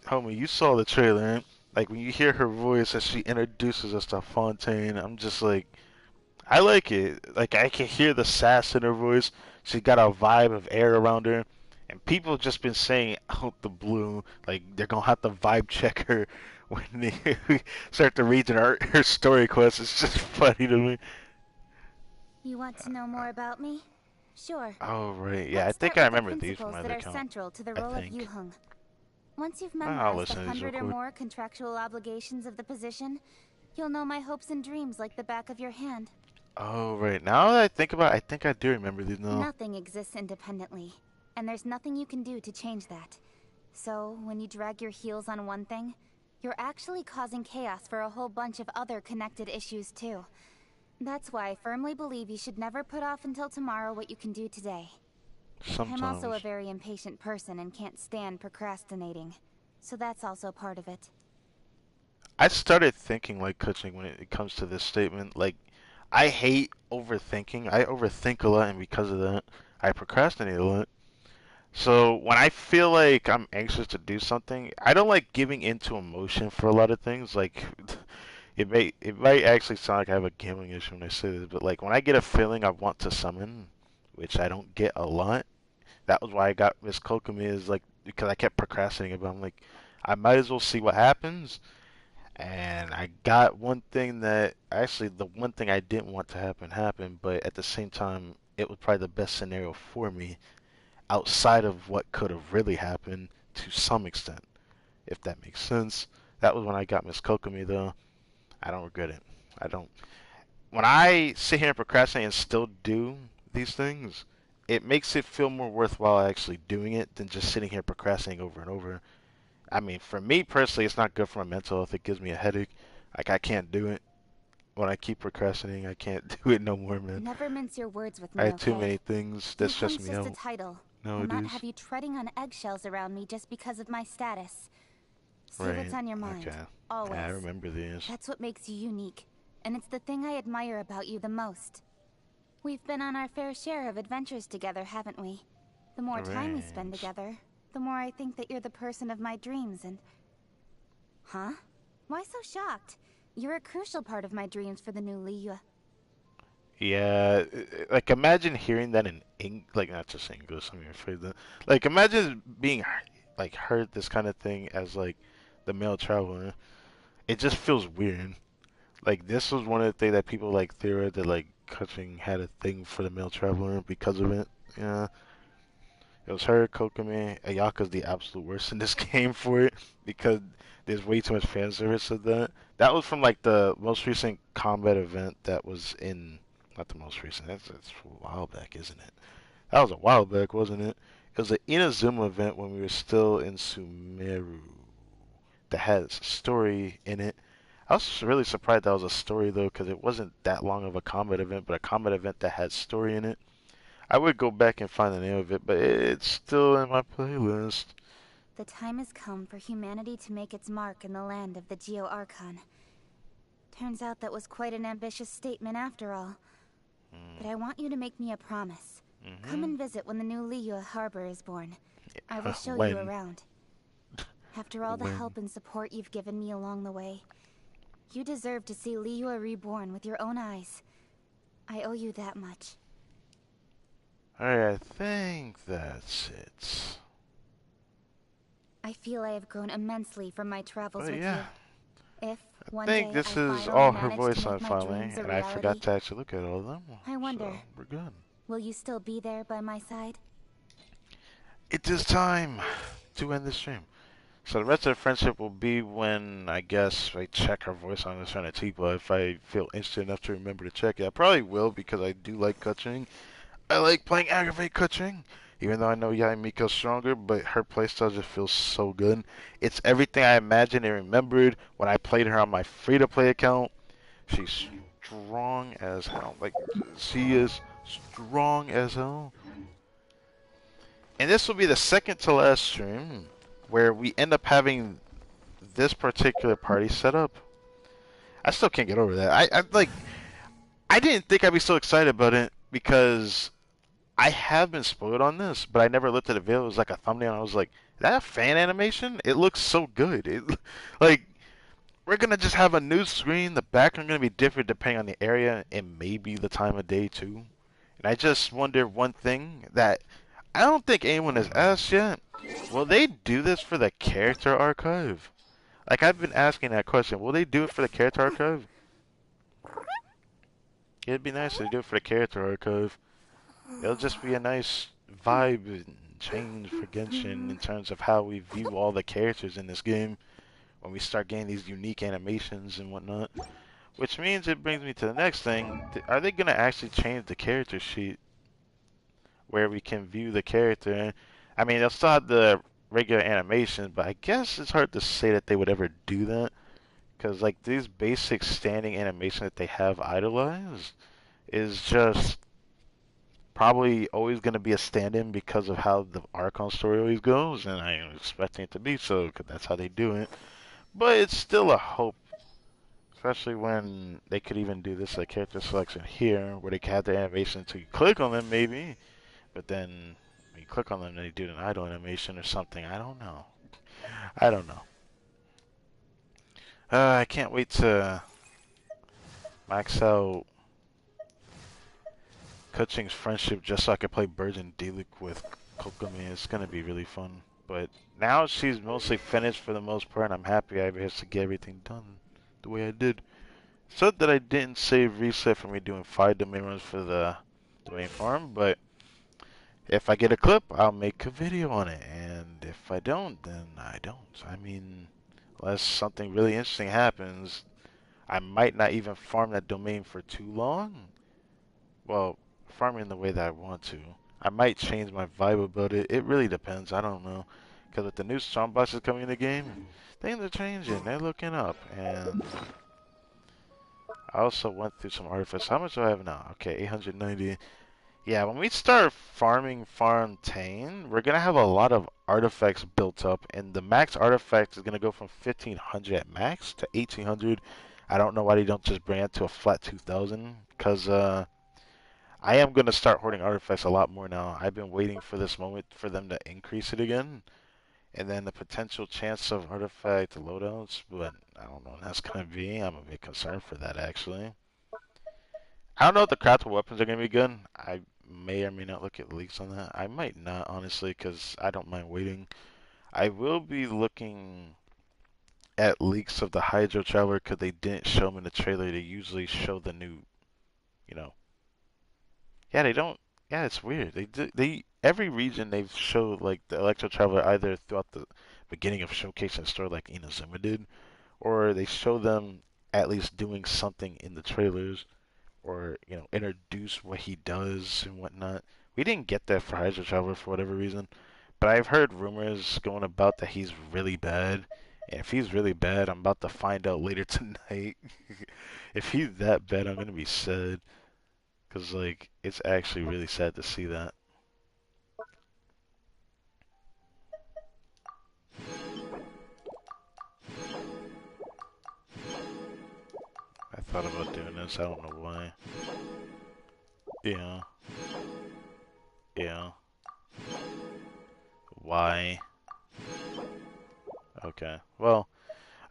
homie, you saw the trailer. Right? Like when you hear her voice as she introduces us to Fontaine, I'm just like, I like it. Like I can hear the sass in her voice. She got a vibe of air around her. And people have just been saying out the blue, like they're gonna have to vibe check her when they start to read her story quest. It's just funny to me. You want to know more about me? Sure. Oh right, yeah, I Let's think start I with the remember these from principles my that other are account. central to the I role of think. Yuheng. Once you've I'll memorized the listen to these real 100 or quick. more contractual obligations of the position, you'll know my hopes and dreams like the back of your hand. Oh right, now that I think about it, I think I do remember these now. Nothing exists independently, and there's nothing you can do to change that. So, when you drag your heels on one thing, you're actually causing chaos for a whole bunch of other connected issues too. That's why I firmly believe you should never put off until tomorrow what you can do today. I'm also a Sometimes. very impatient person and can't stand procrastinating, so that's also part of it. I started thinking like coaching when it comes to this statement. Like, I hate overthinking. I overthink a lot, and because of that, I procrastinate a lot. So when I feel like I'm anxious to do something, I don't like giving into emotion for a lot of things. Like, it might actually sound like I have a gambling issue when I say this, but like when I get a feeling I want to summon, which I don't get a lot, that was why I got Miss Kokomi is like because I kept procrastinating about. I'm like, I might as well see what happens. And I got one thing that actually the one thing I didn't want to happen happened, but at the same time, it was probably the best scenario for me outside of what could have really happened to some extent, if that makes sense. That was when I got Miss Kokomi though. I don't regret it. I don't. When I sit here and procrastinate and still do these things, it makes it feel more worthwhile actually doing it than just sitting here procrastinating over and over. I mean, for me personally, it's not good for my mental health. It gives me a headache. Like I can't do it when I keep procrastinating. I can't do it no more, man. Never mince your words with I me, have too okay? many things that stress Yuheng's me just a out title. I'll not nowadays. have you treading on eggshells around me just because of my status. Say what's Right. on your mind. Okay. Yeah, I Always. remember these. That's what makes you unique. And it's the thing I admire about you the most. We've been on our fair share of adventures together, haven't we? The more time we spend Right. together, the more I think that you're the person of my dreams and... Huh? Why so shocked? You're a crucial part of my dreams for the new Liyue. Yeah, like imagine hearing that in like not just English. I'm afraid that like imagine being like heard this kind of thing as like the male traveler. It just feels weird. Like this was one of the things that people like theorized that like Kuching had a thing for the male traveler because of it. Yeah, it was her, Kokomi. Ayaka's the absolute worst in this game for it because there's way too much fan service of that. That was from like the most recent combat event that was in. Not the most recent. That's a while back, isn't it? That was a while back, wasn't it? It was the Inazuma event when we were still in Sumeru that has a story in it. I was really surprised that was a story though, because it wasn't that long of a combat event, but a combat event that had story in it. I would go back and find the name of it, but it's still in my playlist. The time has come for humanity to make its mark in the land of the Geo Archon. Turns out that was quite an ambitious statement after all. But I want you to make me a promise. Come Mm-hmm. and visit when the new Liyue harbor is born. I will show you When? around. After all the When? help and support you've given me along the way, you deserve to see Liyue reborn with your own eyes. I owe you that much. Alright, I think that's it. I feel I have grown immensely from my travels But with yeah, you. If I one think day I this is finally all her manage to voice make on my finally, dreams a and I forgot reality, to actually look at all of them. I wonder, So, we're good. will you still be there by my side? It is time to end the stream. So the rest of the friendship will be when I guess I check her voice on this Tipa if I feel interested enough to remember to check it. I probably will because I do like Kuching. I like playing Aggravate Kuching, even though I know Yai Miko's stronger, but her playstyle just feels so good. It's everything I imagined and remembered when I played her on my free-to-play account. She's strong as hell. Like, she is strong as hell. And this will be the second to last stream where we end up having this particular party set up. I still can't get over that. I didn't think I'd be so excited about it because I have been spoiled on this, but I never looked at the video. It was like a thumbnail, and I was like, "Is that a fan animation? It looks so good." Like we're gonna just have a new screen. The background gonna be different depending on the area and maybe the time of day too. And I just wonder one thing that I don't think anyone has asked yet. Will they do this for the character archive? Like I've been asking that question. Will they do it for the character archive? It'd be nice to do it for the character archive. It'll just be a nice vibe and change for Genshin in terms of how we view all the characters in this game when we start getting these unique animations and whatnot. Which means it brings me to the next thing. Are they going to actually change the character sheet where we can view the character? I mean, they'll still have the regular animations, but I guess it's hard to say that they would ever do that. Because, like, these basic standing animation that they have idolized is just probably always going to be a stand-in because of how the Archon story always goes, and I am expecting it to be so because that's how they do it. But it's still a hope, especially when they could even do this like character selection here, where they can have the animation until you click on them, maybe, but then when you click on them, they do an idle animation or something. I don't know. I don't know. I can't wait to max out Kuching's friendship just so I could play Birds and Delik with Kokomi. It's gonna be really fun. But now she's mostly finished for the most part, and I'm happy I was able to get everything done the way I did. So that I didn't save reset for me doing 5 domain runs for the domain farm, but if I get a clip, I'll make a video on it, and if I don't, then I don't. I mean, unless something really interesting happens, I might not even farm that domain for too long. Well, farming the way that I want to. I might change my vibe about it. It really depends. I don't know. Because with the new strong bosses coming in the game, things are changing. They're looking up. And I also went through some artifacts. How much do I have now? Okay, 890. Yeah, when we start farming Fontaine, we're going to have a lot of artifacts built up. And the max artifact is going to go from 1500 at max to 1800. I don't know why they don't just bring it to a flat 2000. Because, I am going to start hoarding artifacts a lot more now. I've been waiting for this moment for them to increase it again. And then the potential chance of artifact loadouts, but I don't know when that's going to be. I'm a bit concerned for that, actually. I don't know if the craftable weapons are going to be good. I may or may not look at leaks on that. I might not, honestly, because I don't mind waiting. I will be looking at leaks of the Hydro Traveler because they didn't show them in the trailer. They usually show the new, you know, yeah, they don't. Yeah, it's weird. They every region they've showed like the Electro Traveler either throughout the beginning of showcase and store like Inazuma did, or they show them at least doing something in the trailers, or introduce what he does and whatnot. We didn't get that for Hydro Traveler for whatever reason, but I've heard rumors going about that he's really bad. And if he's really bad, I'm about to find out later tonight. If he's that bad, I'm gonna be sad. Because, like, it's actually really sad to see that. I thought about doing this, I don't know why. Yeah. Yeah. Why? Okay. Well,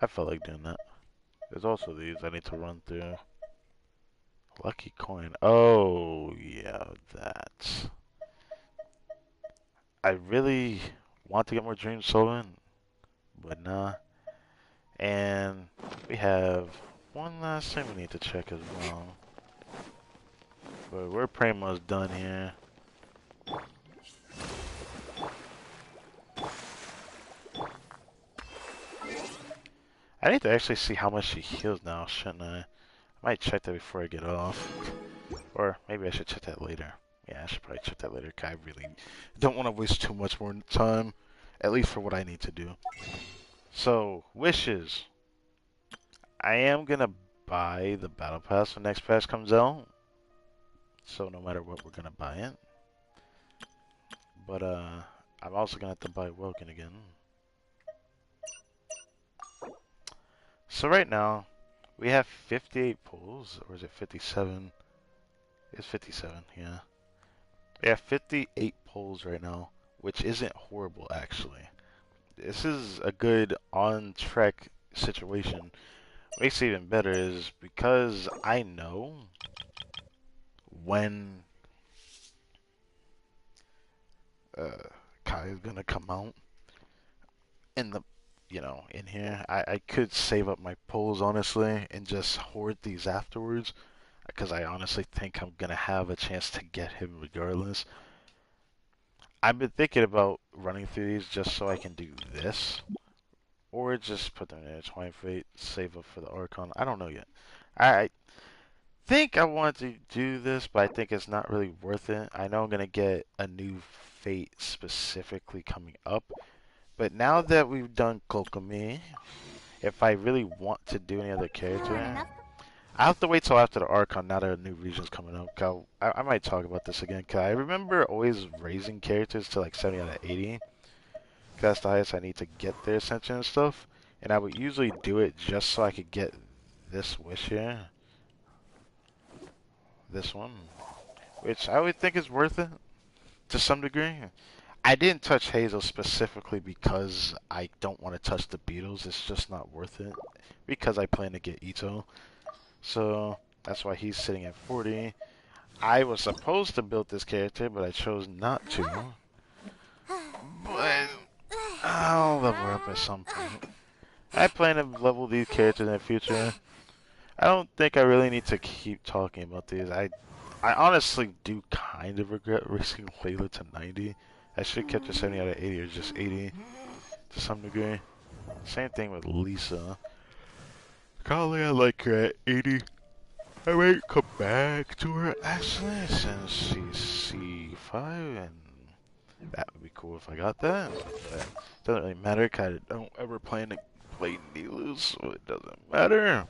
I felt like doing that. There's also these I need to run through. Lucky coin. Oh, yeah, that. I really want to get more Dream Stolen, but nah. And we have one last thing we need to check as well. But we're pretty much done here. I need to actually see how much she heals now, shouldn't I? I might check that before I get off. Or maybe I should check that later. Yeah, I should probably check that later, 'cause I really don't want to waste too much more time. At least for what I need to do. So, wishes. I am gonna buy the Battle Pass when next patch comes out. So no matter what, we're gonna buy it. But I'm also gonna have to buy Welkin again. So right now, we have 58 pulls, or is it 57? It's 57, yeah. We have 58 pulls right now, which isn't horrible actually. This is a good on-track situation. What makes it even better is because I know when Kai is gonna come out in the, in here. I could save up my pulls honestly and just hoard these afterwards because I honestly think I'm gonna have a chance to get him regardless. I've been thinking about running through these just so I can do this, or just put them in a 20 fate, save up for the Archon. I don't know yet. I think I want to do this, but I think it's not really worth it. I know I'm gonna get a new fate specifically coming up, but now that we've done Kokomi, if I really want to do any other character, I have to wait till after the Archon. Now that a new region's coming up. 'Cause I might talk about this again. Cause I remember always raising characters to like 70 out of 80. Cause that's the highest I need to get their ascension and stuff. And I would usually do it just so I could get this wish here. This one. Which I would think is worth it to some degree. I didn't touch Hazel specifically because I don't want to touch the beetles. It's just not worth it. Because I plan to get Ito. So that's why he's sitting at 40. I was supposed to build this character, but I chose not to. But I'll level up at some point. I plan to level these characters in the future. I don't think I really need to keep talking about these. I honestly do kind of regret racing Layla to 90. I should catch a 70 out of 80 or just 80 to some degree. Same thing with Lisa. Probably I like her at 80. I might come back to her actually since she's C5 and that would be cool if I got that. But it doesn't really matter because I don't ever plan to play Nilu, so it doesn't matter.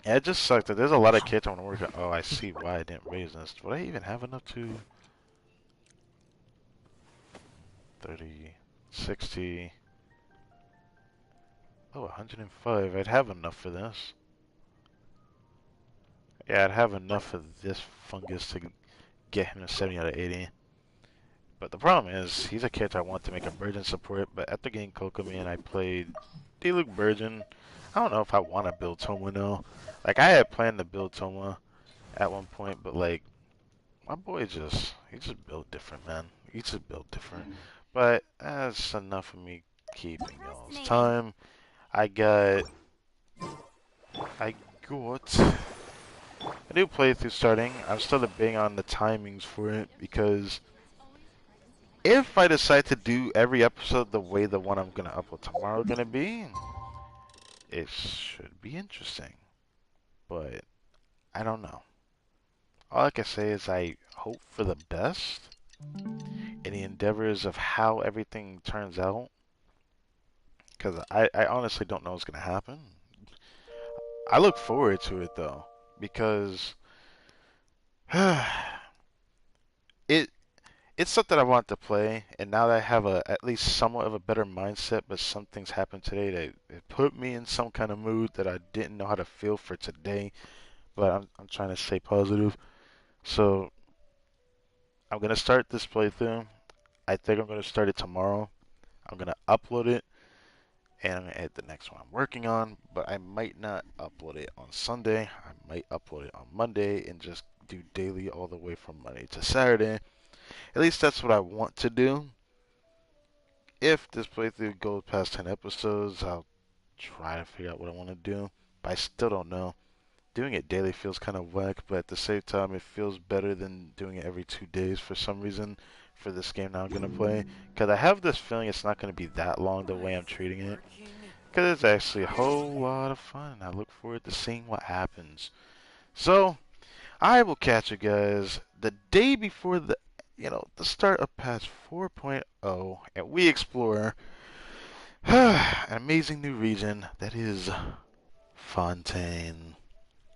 Yeah, it just sucks that there's a lot of kids I want to work on. Oh, I see why I didn't raise this. Would I even have enough to 30, 60? Oh, 105. I'd have enough for this. Yeah, I'd have enough of this fungus to get him to 70 out of 80. But the problem is, he's a character I want to make a Virgin support, but after getting Kokomi and I played Diluc Virgin, I don't know if I want to build Toma now. Like, I had planned to build Toma at one point, but like, my boy he just built different, man. He just built different. But that's enough of me keeping y'all's time. I got a new playthrough starting. I'm still debating on the timings for it because if I decide to do every episode the way the one I'm gonna upload tomorrow gonna be, it should be interesting. But I don't know. All I can say is I hope for the best in the endeavors of how everything turns out. Because I honestly don't know what's gonna happen. I look forward to it though, because it it's something I want to play, and now that I have at least somewhat of a better mindset, but some things happened today that it put me in some kind of mood that I didn't know how to feel for today. But I'm trying to stay positive. So I'm gonna start this playthrough. I think I'm gonna start it tomorrow. I'm gonna upload it, and I'm gonna edit the next one I'm working on. But I might not upload it on Sunday. I might upload it on Monday and just do daily all the way from Monday to Saturday. At least that's what I want to do. If this playthrough goes past 10 episodes, I'll try to figure out what I want to do. But I still don't know. Doing it daily feels kind of whack, but at the same time, it feels better than doing it every 2 days for some reason for this game now I'm going to play. Because I have this feeling it's not going to be that long the way I'm treating it. Because it's actually a whole lot of fun. I look forward to seeing what happens. So, I will catch you guys the day before the start of patch 4.0, and we explore an amazing new region that is Fontaine.